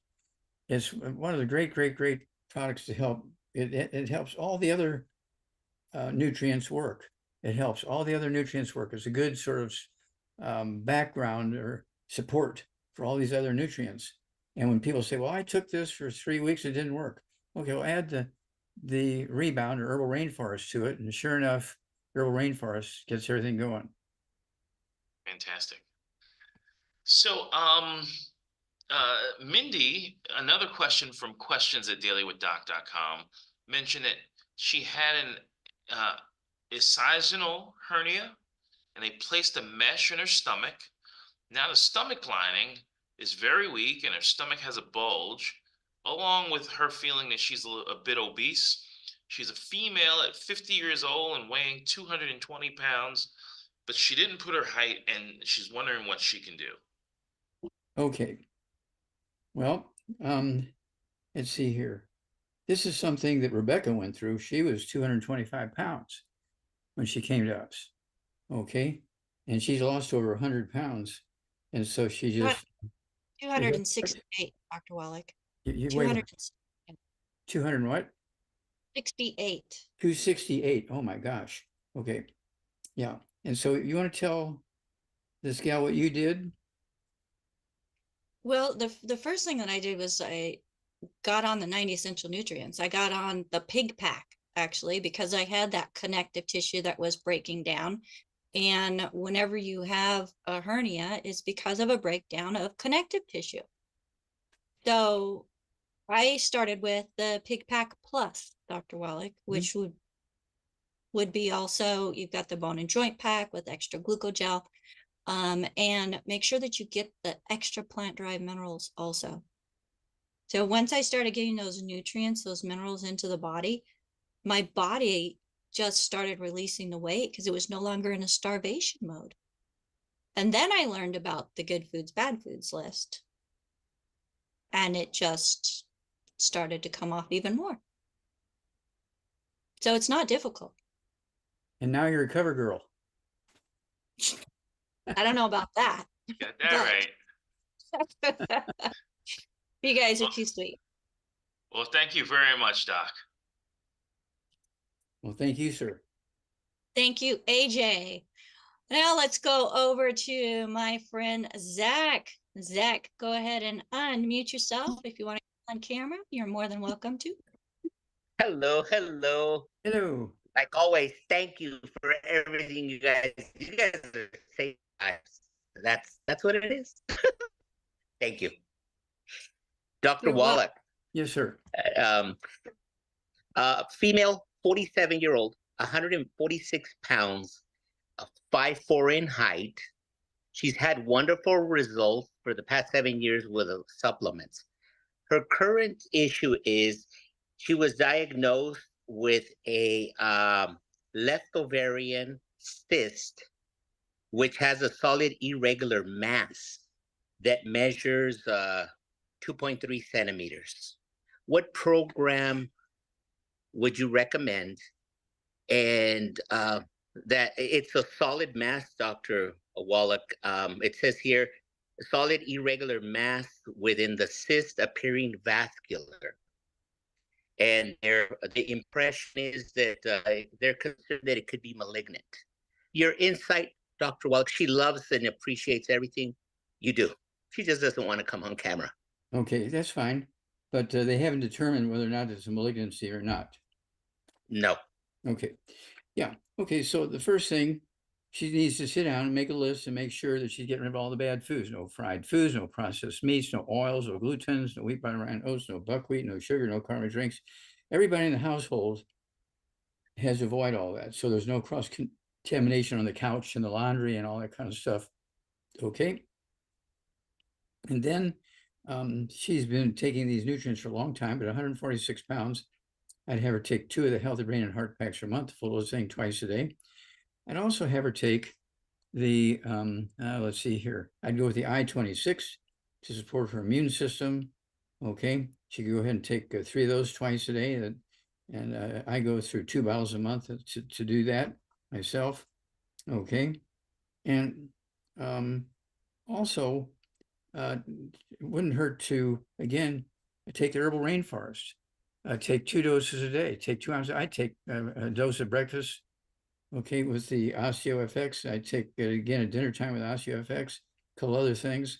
It's one of the great products to help. It helps all the other nutrients work. It helps all the other nutrients work. It's a good sort of background or support for all these other nutrients. And when people say, well, I took this for 3 weeks, it didn't work. Okay, well, add the rebound or herbal rainforest to it. And sure enough, herbal rainforest gets everything going. Fantastic. So, Mindy, another question from questions@dailywithdoc.com mentioned that she had an incisional hernia, and they placed a mesh in her stomach. Now the stomach lining is very weak, and her stomach has a bulge, along with her feeling that she's a bit obese. She's a female at 50 years old and weighing 220 pounds, but she didn't put her height, and she's wondering what she can do. Okay. Well, let's see here. This is something that Rebecca went through. She was 225 pounds when she came to us. Okay. And she's lost over 100 pounds. And so she just, 268, Dr. Wallach. you weigh 268. 200 what? 268. Oh my gosh. Okay. Yeah. And so you want to tell this gal what you did? Well, the first thing that I did was I got on the 90 essential nutrients. I got on the pig pack actually because I had that connective tissue that was breaking down. And whenever you have a hernia, it's because of a breakdown of connective tissue. So I started with the Pig Pack Plus, Dr. Wallach, which would be also, you've got the bone and joint pack with extra glucogel, and make sure that you get the extra plant-derived minerals also. So once I started getting those nutrients, those minerals into the body, my body just started releasing the weight because it was no longer in a starvation mode. And then I learned about the good foods, bad foods list. And it just started to come off even more. So it's not difficult. And now you're a cover girl. I don't know about that. Got that right. You guys are too sweet. Well, thank you very much, Doc. Well, thank you, sir. Thank you, AJ. Now let's go over to my friend Zach. Zach, go ahead and unmute yourself. If you want to get on camera, you're more than welcome to. Hello, hello. Hello. Like always, thank you for everything you guys are saying. That's what it is. Thank you. Dr. You're welcome. Wallach, Yes, sir. Female, 47-year-old, 146 pounds, 5'4" in height. She's had wonderful results for the past 7 years with supplements. Her current issue is she was diagnosed with a left ovarian cyst, which has a solid irregular mass that measures 2.3 centimeters. What program would you recommend? And that it's a solid mass, Dr. Wallach. It says here, a solid irregular mass within the cyst appearing vascular. and the impression is that they're concerned that it could be malignant. Your insight, Dr. Wallach, she loves and appreciates everything you do. She just doesn't want to come on camera. Okay, that's fine. But they haven't determined whether or not it's a malignancy or not. No. Okay. Yeah. Okay. So the first thing, she needs to sit down and make a list and make sure that she's getting rid of all the bad foods. No fried foods, no processed meats, no oils, no glutens, no wheat, butter, rye, oats, no buckwheat, no sugar, no carbonated drinks. Everybody in the household has to avoid all that. So there's no cross contamination on the couch and the laundry and all that kind of stuff. Okay. And then she's been taking these nutrients for a long time, but 146 pounds. I'd have her take 2 of the Healthy Brain and Heart Packs a month, full of thing twice a day. I'd also have her take the, let's see here. I'd go with the I-26 to support her immune system. Okay. She could go ahead and take 3 of those twice a day. And I go through 2 bottles a month to do that myself. Okay. And also, it wouldn't hurt to, again, take the herbal rainforest. Take 2 doses a day. Take 2 ounces. I take a dose at breakfast. Okay, with the OsteoFX. I take it again at dinner time with OsteoFX. A couple other things,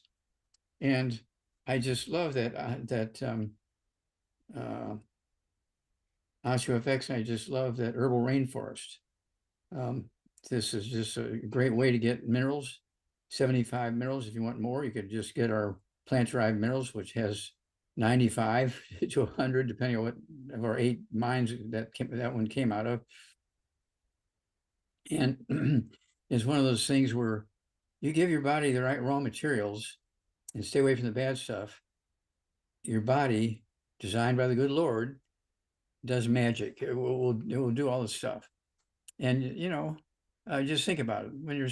and I just love that OsteoFX. I just love that herbal rainforest. This is just a great way to get minerals. 75 minerals. If you want more, you could just get our plant-derived minerals, which has 95 to 100, depending on what of our 8 mines that one came out of. And it's one of those things where you give your body the right raw materials and stay away from the bad stuff. Your body, designed by the good Lord, does magic. It will do all this stuff. And, you know, just think about it. When you're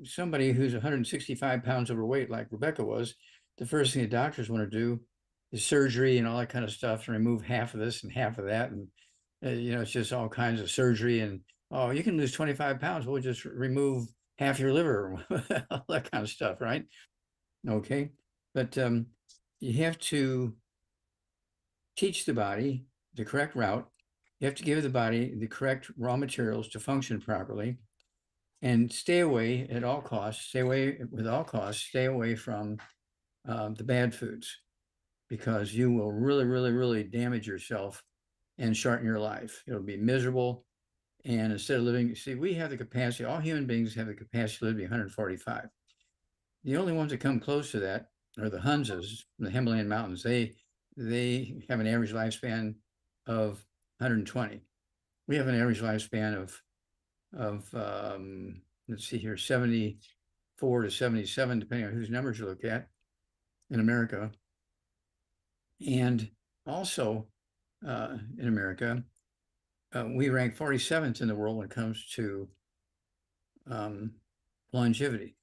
somebody who's 165 pounds overweight, like Rebecca was, the first thing the doctors want to do is surgery and all that kind of stuff to remove half of this and half of that. And, you know, it's just all kinds of surgery. And, oh, you can lose 25 pounds. We'll just remove half your liver, all that kind of stuff, right? Okay. But you have to teach the body the correct route. You have to give the body the correct raw materials to function properly. And stay away at all costs, stay away from the bad foods, because you will really, really, really damage yourself and shorten your life. It'll be miserable. And instead of living, see, we have the capacity, all human beings have the capacity to live to be 145. The only ones that come close to that are the Hunzas from the Himalayan mountains. They have an average lifespan of 120. We have an average lifespan of let's see here, 74 to 77, depending on whose numbers you look at in America. And also in America, we rank 47th in the world when it comes to longevity.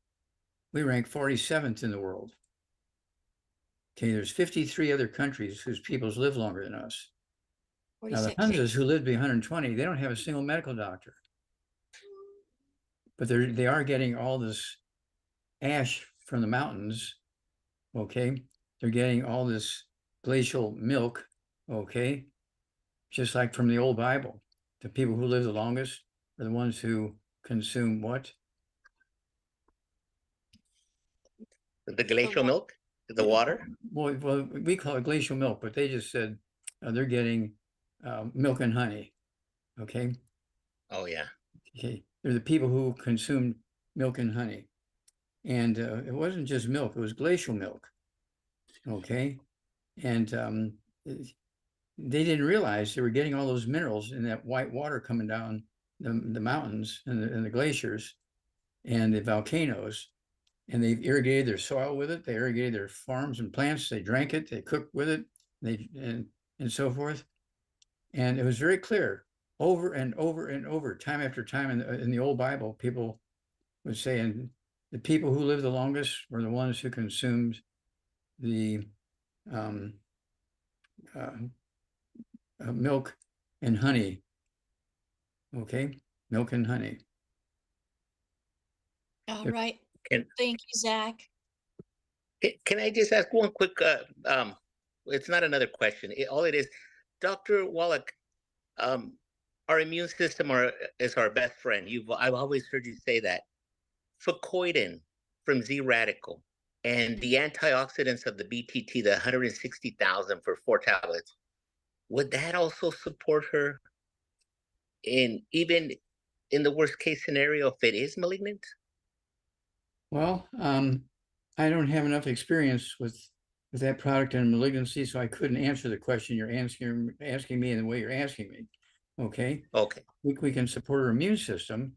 We rank 47th in the world. Okay, there's 53 other countries whose peoples live longer than us. Now, the 46. Hunzas who live to be 120, they don't have a single medical doctor. But they are getting all this ash from the mountains. Okay, they're getting all this glacial milk. Okay, just like from the old Bible. The people who live the longest are the ones who consume what? The glacial milk, the water. Well, we call it glacial milk, but they just said they're getting milk and honey. Okay. Oh yeah. Okay, they're the people who consumed milk and honey, and it wasn't just milk; it was glacial milk. Okay, and they didn't realize they were getting all those minerals in that white water coming down the mountains and the glaciers and the volcanoes, and they irrigated their soil with it. They irrigated their farms and plants. They drank it. They cooked with it. And so forth. And it was very clear over and over and over, time after time in the old Bible, people would say, and the people who lived the longest were the ones who consumed the milk and honey. Okay, milk and honey. All right. Can Thank you, Zach. can I just ask one quick? It's not another question. All it is, Dr. Wallach, our immune system is our best friend. I've always heard you say that. Fucoidan from Z radical and the antioxidants of the BTT, the 160,000 for 4 tablets, would that also support her even in the worst case scenario if it is malignant? Well, I don't have enough experience with that product and malignancy, so I couldn't answer the question you're asking me in the way you're asking me. Okay, Okay. we can support her immune system,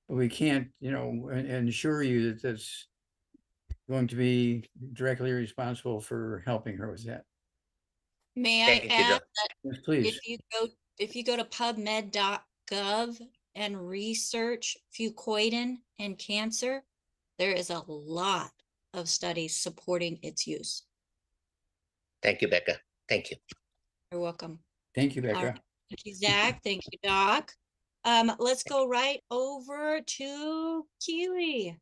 but we can't, ensure you that that's going to be directly responsible for helping her with that. May I Thank you, add Doc. that Yes, please. if you go to pubmed.gov and research fucoidan and cancer, there is a lot of studies supporting its use. Thank you, Becca. Thank you. You're welcome. Thank you, All Becca. right. Thank you, Zach. Thank you, Doc. Let's go right over to Keely.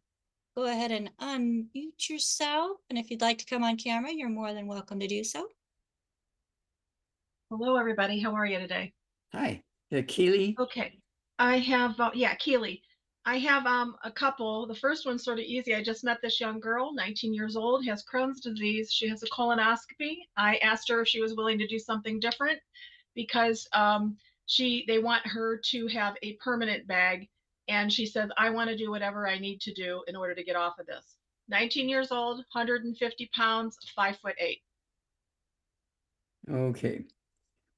Go ahead and unmute yourself. And if you'd like to come on camera, you're more than welcome to do so. Hello, everybody. How are you today? Hi, Keely. Okay. I have, Keely. I have a couple. The first one's sort of easy. I just met this young girl, 19 years old, has Crohn's disease. She has a colonoscopy. I asked her if she was willing to do something different because they want her to have a permanent bag. And she says, I want to do whatever I need to do in order to get off of this. 19 years old, 150 pounds, 5'8". Okay.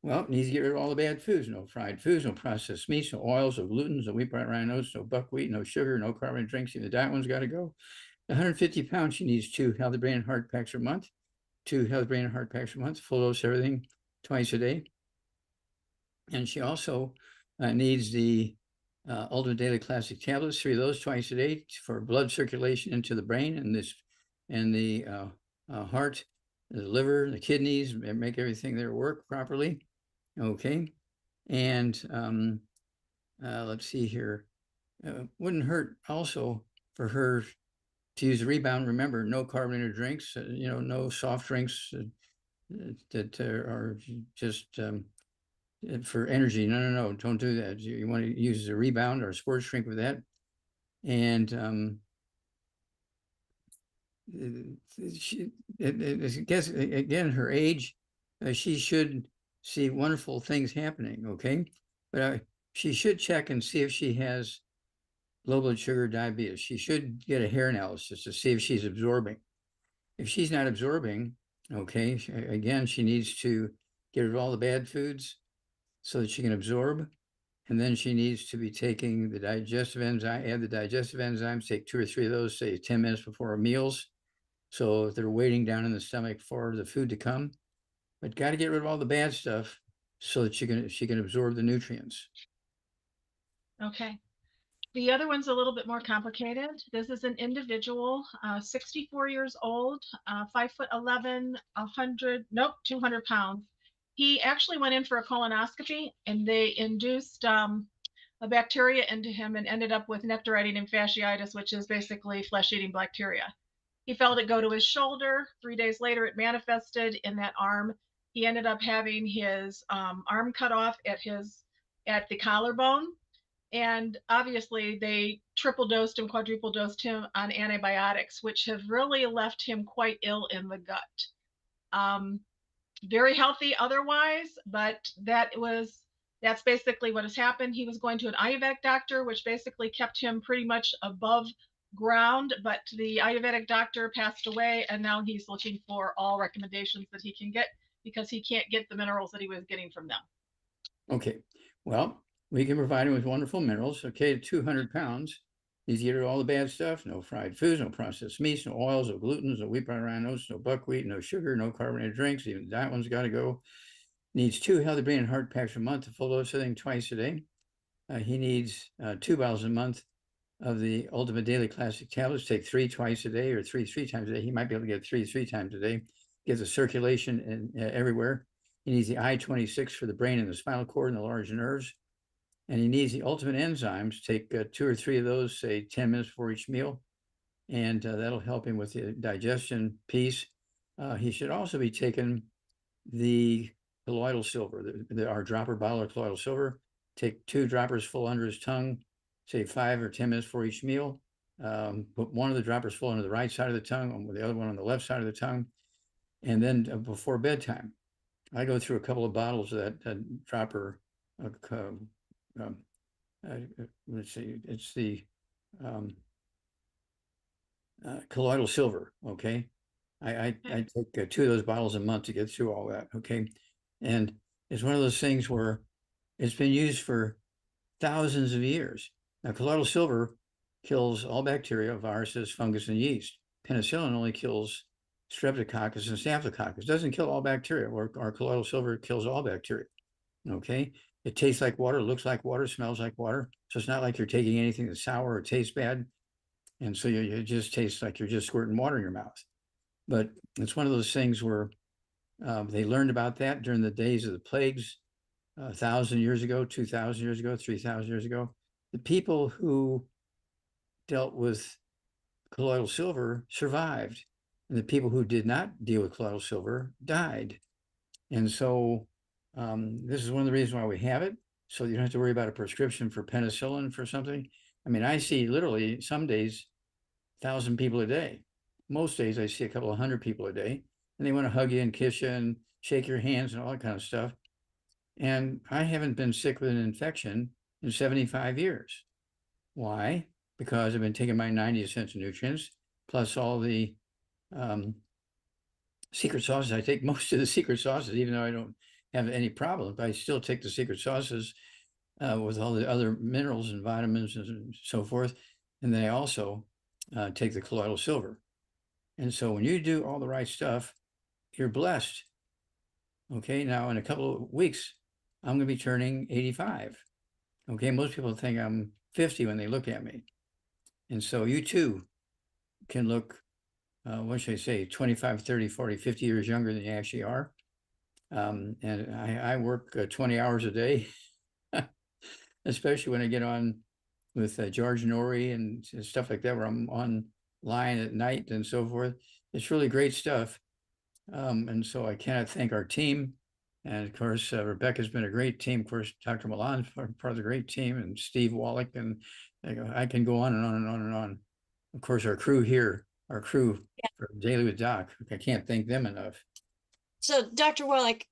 Well, needs to get rid of all the bad foods. No fried foods, no processed meats, no oils, no glutens, no wheat, bran, rye, oats, no buckwheat, no sugar, no carbonated drinks. Even the diet one's got to go. 150 pounds, she needs 2 healthy brain and heart packs a month. 2 healthy brain and heart packs a month, full dose everything twice a day. And she also needs the Ultimate Daily Classic tablets, 3 of those twice a day for blood circulation into the brain and the heart, the liver, the kidneys, and make everything there work properly. Okay. And let's see here. Wouldn't hurt also for her to use a rebound. Remember, no carbonated drinks, no soft drinks that are just for energy. No, don't do that. You want to use a rebound or a sports drink with that. And I guess, again, her age, she should see wonderful things happening, okay? But she should check and see if she has low blood sugar diabetes. She should get a hair analysis to see if she's absorbing. If she's not absorbing, okay, again, she needs to get rid of all the bad foods so that she can absorb. And then she needs to be taking the digestive enzyme, add the digestive enzymes, take 2 or 3 of those, say 10 minutes before meals. So they're waiting down in the stomach for the food to come. But got to get rid of all the bad stuff so that she can absorb the nutrients. Okay. The other one's a little bit more complicated. This is an individual, 64 years old, 5'11", 200 pounds. He actually went in for a colonoscopy and they induced a bacteria into him and ended up with nectar-eating fasciitis, which is basically flesh-eating bacteria. He felt it go to his shoulder. 3 days later, it manifested in that arm. He ended up having his arm cut off at the collarbone. And obviously they triple dosed him, quadruple dosed him on antibiotics, which have really left him quite ill in the gut. Very healthy otherwise, but that's basically what has happened. He was going to an Ayurvedic doctor, which basically kept him pretty much above ground, but the Ayurvedic doctor passed away, and now he's looking for all recommendations that he can get because he can't get the minerals that he was getting from them. Okay, well, we can provide him with wonderful minerals. Okay, 200 pounds. Needs to get rid of all the bad stuff. No fried foods, no processed meats, no oils, no glutens, no wheat, bran, rye, oats, no buckwheat, no sugar, no carbonated drinks. Even that one's got to go. Needs 2 healthy brain and heart packs a month, a full dose of everything twice a day. He needs 2 bottles a month of the Ultimate Daily Classic tablets. Take 3 twice a day or 3 times a day. He might be able to get 3 times a day. Get the circulation everywhere. He needs the I-26 for the brain and the spinal cord and the large nerves. And he needs the ultimate enzymes. Take 2 or 3 of those, say 10 minutes before each meal. And that'll help him with the digestion piece. He should also be taking the colloidal silver, our dropper bottle of colloidal silver. Take 2 droppers full under his tongue, say 5 or 10 minutes for each meal. Put one of the droppers full under the right side of the tongue, with the other one on the left side of the tongue. And then before bedtime, I go through a couple of bottles of that dropper. Let's see, it's the colloidal silver. Okay. I take 2 of those bottles a month to get through all that. Okay. And it's one of those things where it's been used for thousands of years. Now, colloidal silver kills all bacteria, viruses, fungus, and yeast. Penicillin only kills streptococcus and staphylococcus. It doesn't kill all bacteria. Our colloidal silver kills all bacteria. Okay. It tastes like water, looks like water, smells like water. So it's not like you're taking anything that's sour or tastes bad. And so it just tastes like you're just squirting water in your mouth. But it's one of those things where they learned about that during the days of the plagues, 1,000 years ago, 2,000 years ago, 3,000 years ago. The people who dealt with colloidal silver survived, and the people who did not deal with colloidal silver died. And so this is one of the reasons why we have it, so you don't have to worry about a prescription for penicillin for something. I mean, I see literally some days 1,000 people a day. Most days I see a couple of 100 people a day, and they want to hug you and kiss you and shake your hands and all that kind of stuff. And I haven't been sick with an infection in 75 years. Why? Because I've been taking my 90 essential nutrients, plus all the secret sauces. I take most of the secret sauces, even though I don't have any problem, but I still take the secret sauces with all the other minerals and vitamins and so forth. And then I also take the colloidal silver. And so when you do all the right stuff, you're blessed. Okay, now in a couple of weeks, I'm going to be turning 85. Okay, most people think I'm 50 when they look at me. And so you too can look, what should I say, 25, 30, 40, 50 years younger than you actually are. And I work 20 hours a day, especially when I get on with George Norrie and stuff like that, where I'm online at night and so forth. It's really great stuff. And so I cannot thank our team. And of course, Rebecca's been a great team. Of course, Dr. Milan's part of the great team, and Steve Wallach, and I can go on and on and on and on. Of course, our crew here, for Daily with Doc, I can't thank them enough. So Dr. Wallach,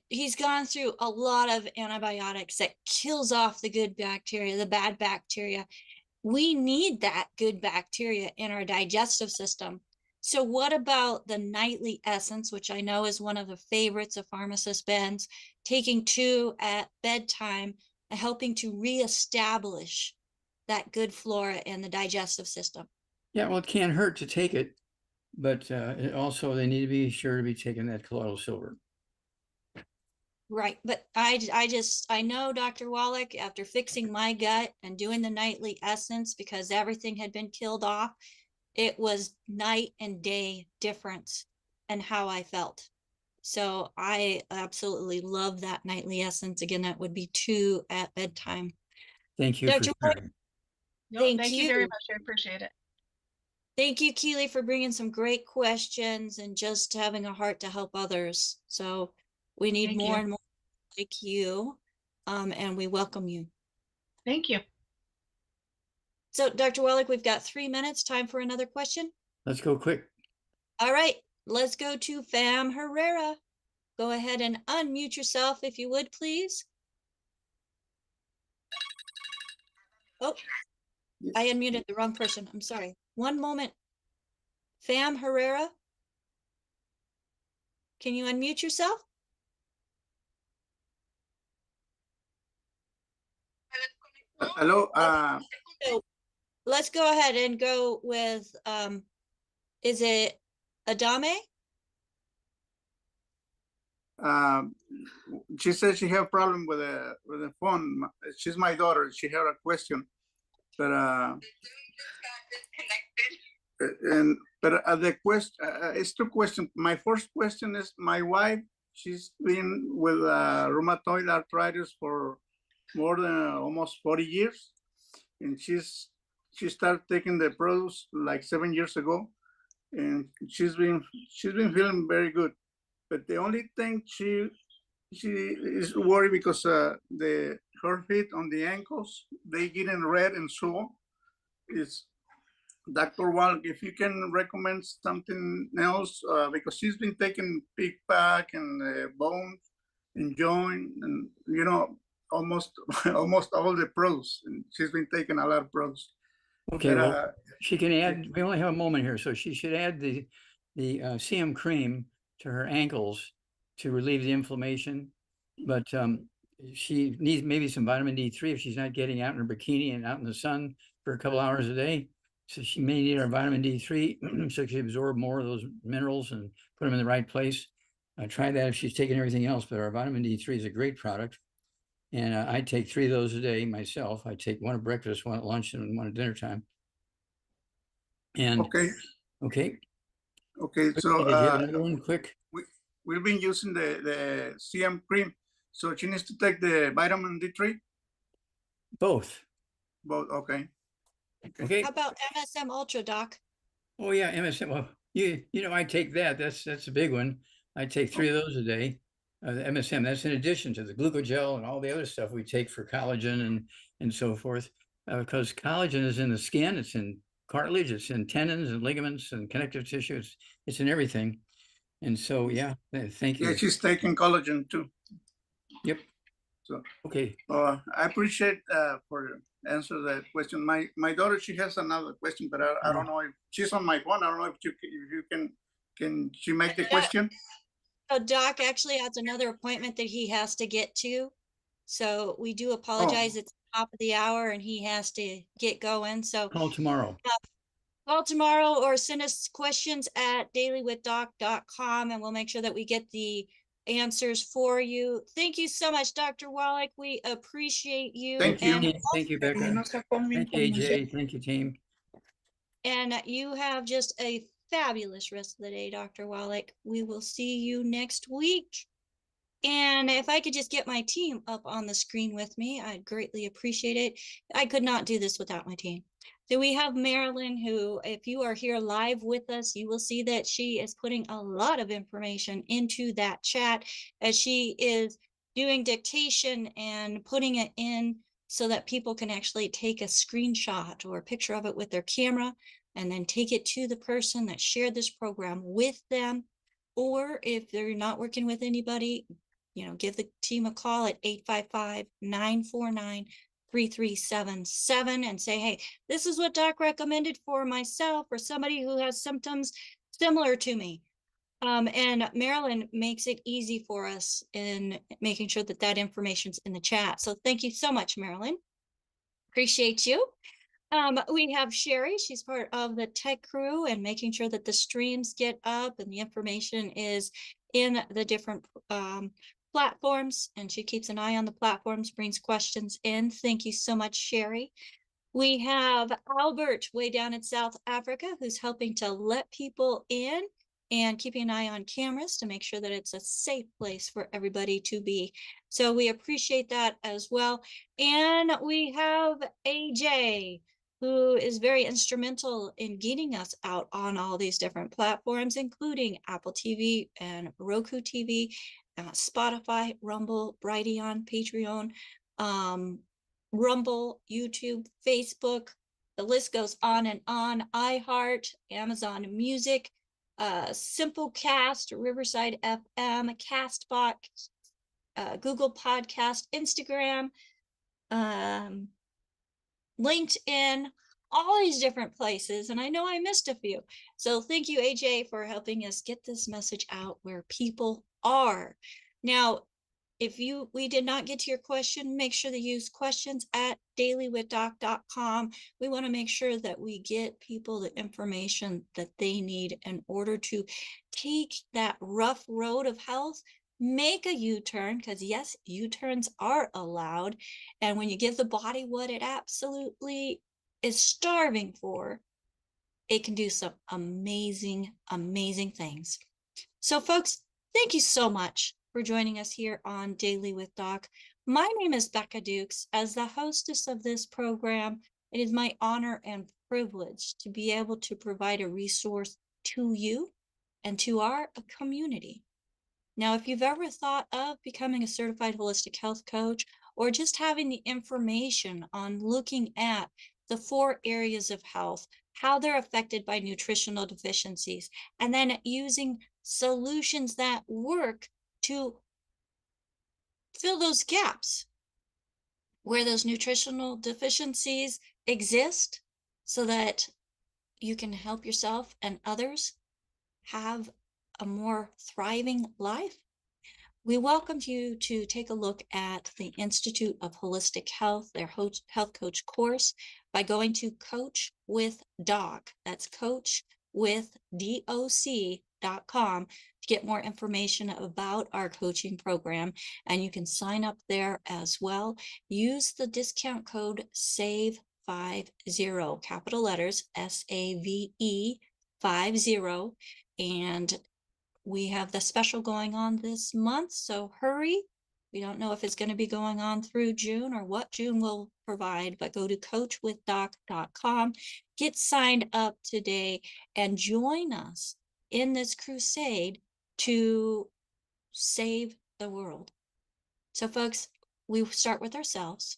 he's gone through a lot of antibiotics that kills off the good bacteria, the bad bacteria. We need that good bacteria in our digestive system. So what about the nightly essence, which I know is one of the favorites of pharmacist Ben's, taking 2 at bedtime and helping to reestablish that good flora in the digestive system? Yeah, well, it can't hurt to take it, but also they need to be sure to be taking that colloidal silver. Right. But I know, Dr. Wallach, after fixing my gut and doing the nightly essence, because everything had been killed off, it was night and day difference in how I felt. So I absolutely love that nightly essence. Again, that would be 2 at bedtime. Thank you Dr. for sharing. No, Thank thank you you. very much. I appreciate it. Thank you, Keely, for bringing some great questions and just having a heart to help others. So we need Thank more you. and more like you, and we welcome you. Thank you. So, Dr. Wallach, we've got 3 minutes. Time for another question. Let's go quick. All right, let's go to Fam Herrera. Go ahead and unmute yourself if you would, please. Oh, I unmuted the wrong person. I'm sorry. One moment. Fam Herrera, can you unmute yourself? Hello. So let's go ahead and go with, is it Adame? She said she have a problem with the phone. She's my daughter. She had a question, but the question it's 2 questions. My first question is, my wife, she's been with rheumatoid arthritis for more than almost 40 years, and she started taking the products like 7 years ago, and she's been feeling very good. But the only thing she she is worried because her feet on the ankles, they getting red and sore. Is Dr. Wallach, if you can recommend something else, because she's been taking pig pack and bone and joint and, almost almost all the products. And she's been taking a lot of products. Okay, But, well, she can add, we only have a moment here, so she should add the CM cream to her ankles to relieve the inflammation. But she needs maybe some vitamin D3 if she's not getting out in her bikini and out in the sun for a couple hours a day. So she may need her vitamin D3 so she absorb more of those minerals and put them in the right place. Try that if she's taking everything else, but our vitamin D3 is a great product. And I take 3 of those a day myself. I take one at breakfast, one at lunch, and one at dinner time. And okay. okay, So did you have another one quick? we've been using the CM cream. So she needs to take the vitamin D3? Both. Both, okay. Okay. How about MSM Ultra, Doc? Oh yeah, MSM. Well, I take that. That's a big one. I take 3 of those a day. The MSM. That's in addition to the glucogel and all the other stuff we take for collagen and so forth. Because collagen is in the skin, it's in cartilage, it's in tendons and ligaments and connective tissue. It's in everything. And so yeah, thank you. Yeah, she's taking collagen too. Yep. So okay. I appreciate for answer that question. My daughter, she has another question, but I don't know if she's on my phone. I don't know if you can she make the question? So Doc actually has another appointment that he has to get to. So we do apologize. It's top of the hour and he has to get going. So Call tomorrow. Call tomorrow or send us questions at dailywithdoc.com and we'll make sure that we get the answers for you. Thank you so much, Dr. Wallach. We appreciate you. Thank you. And Thank you, Becca. Thank you, AJ. Thank you, team. And you have just a fabulous rest of the day, Dr. Wallach. We will see you next week. And if I could just get my team up on the screen with me, I'd greatly appreciate it. I could not do this without my team. So we have Marilyn, who, if you are here live with us, you will see that she is putting a lot of information into that chat as she is doing dictation and putting it in so that people can actually take a screenshot or a picture of it with their camera and then take it to the person that shared this program with them. Or if they're not working with anybody, give the team a call at 855-949-3377 and say, hey, this is what Doc recommended for myself or somebody who has symptoms similar to me. And Marilyn makes it easy for us in making sure that that information's in the chat. So thank you so much, Marilyn. Appreciate you. We have Sherry. She's part of the tech crew and making sure that the streams get up and the information is in the different platforms, and she keeps an eye on the platforms, brings questions in. Thank you so much, Sherry. We have Albert way down in South Africa who's helping to let people in and keeping an eye on cameras to make sure that it's a safe place for everybody to be. So we appreciate that as well. And we have AJ, who is very instrumental in getting us out on all these different platforms, including Apple TV and Roku TV, Spotify, Rumble, Brighteon, Patreon, Rumble, YouTube, Facebook. The list goes on and on. iHeart, Amazon Music, Simplecast, Riverside FM, Castbox, Google Podcast, Instagram, LinkedIn, all these different places. And I know I missed a few. So thank you, AJ, for helping us get this message out where people are. Now, if we did not get to your question, make sure to use questions at dailywithdoc.com. We want to make sure that we get people the information that they need in order to take that rough road of health, make a U-turn, because yes, U-turns are allowed. And when you give the body what it absolutely is starving for, it can do some amazing, amazing things. So folks, thank you so much for joining us here on Daily with Doc. My name is Becca Dukes. As the hostess of this program, it is my honor and privilege to be able to provide a resource to you and to our community. Now, if you've ever thought of becoming a certified holistic health coach or just having the information on looking at the 4 areas of health, how they're affected by nutritional deficiencies, and then using solutions that work to fill those gaps where those nutritional deficiencies exist so that you can help yourself and others have a more thriving life, we welcome you to take a look at the Institute of Holistic Health, their health coach course, by going to Coach with Doc. That's coachwithdoc.com to get more information about our coaching program. And you can sign up there as well. Use the discount code SAVE50, capital letters, SAVE 50. And we have the special going on this month, so hurry. We don't know if it's going to be going on through June or what June will provide, but go to coachwithdoc.com, get signed up today, and join us in this crusade to save the world. So folks, we start with ourselves.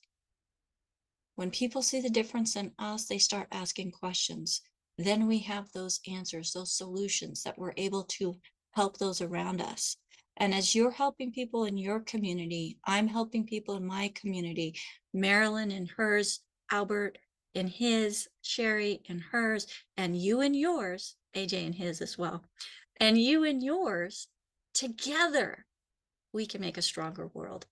When people see the difference in us, they start asking questions. Then we have those answers, those solutions that we're able to help those around us. And as you're helping people in your community, I'm helping people in my community, Marilyn in hers, Albert in his, Sherry in hers, and you in yours, AJ in his as well, and you in yours, together, we can make a stronger world.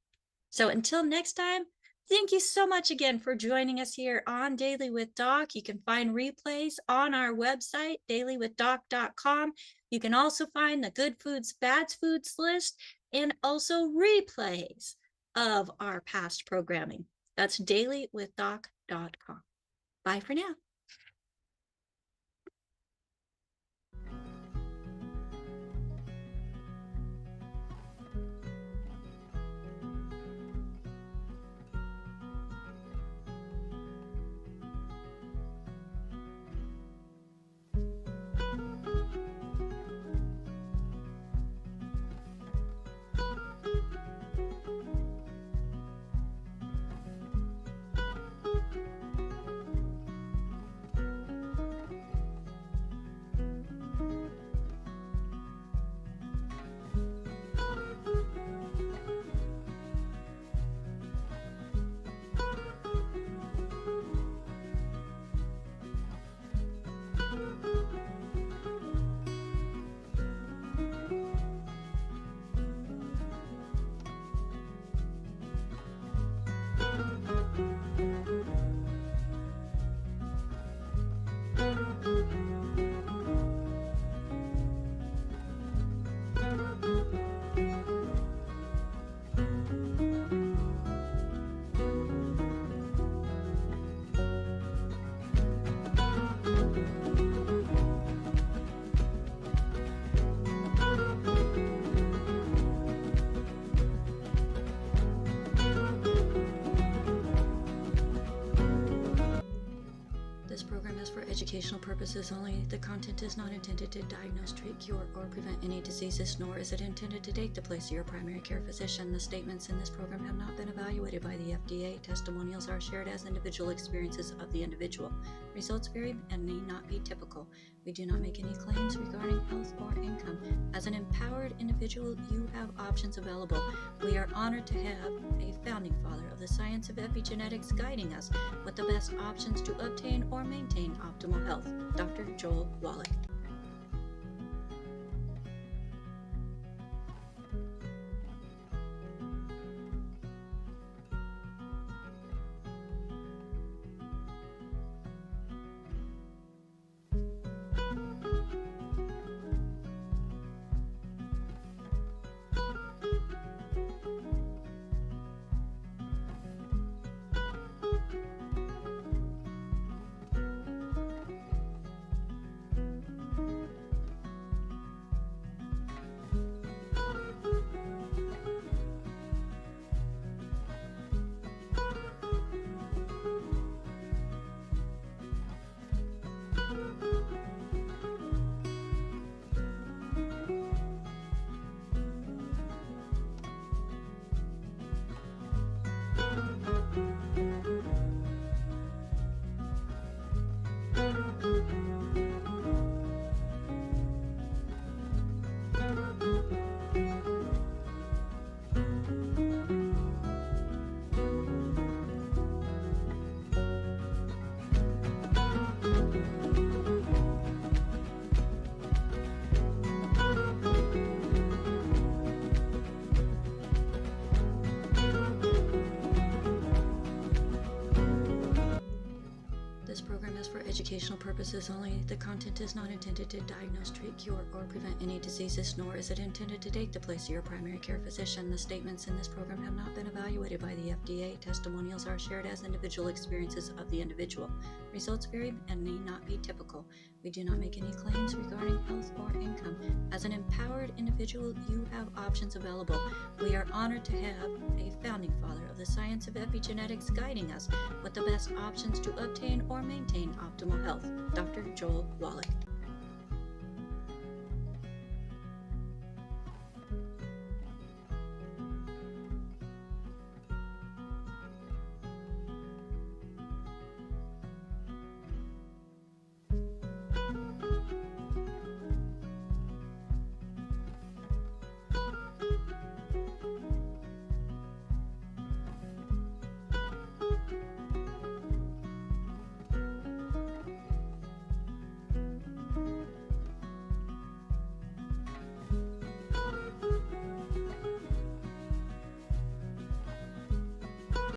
So until next time, thank you so much again for joining us here on Daily with Doc. You can find replays on our website, dailywithdoc.com. You can also find the good foods, bad foods list, and also replays of our past programming. That's dailywithdoc.com. Bye for now. This program is for educational purposes only. The content is not intended to diagnose, treat, cure, or prevent any diseases, nor is it intended to take the place of your primary care physician. The statements in this program have not been evaluated by the FDA. Testimonials are shared as individual experiences of the individual. Results vary and may not be typical. We do not make any claims regarding health or income. As an empowered individual, you have options available. We are honored to have a founding father of the science of epigenetics guiding us with the best options to obtain or maintain optimal health, Dr. Joel Wallach. program is for educational purposes only. The content is not intended to diagnose, treat, cure, or prevent any diseases, nor is it intended to take the place of your primary care physician. The statements in this program have not been evaluated by the FDA. Testimonials are shared as individual experiences of the individual. Results vary and may not be typical. We do not make any claims regarding health or income. As an empowered individual, you have options available. We are honored to have a founding father of the science of epigenetics guiding us with the best options to obtain or maintain optimal health, Dr. Joel Wallach.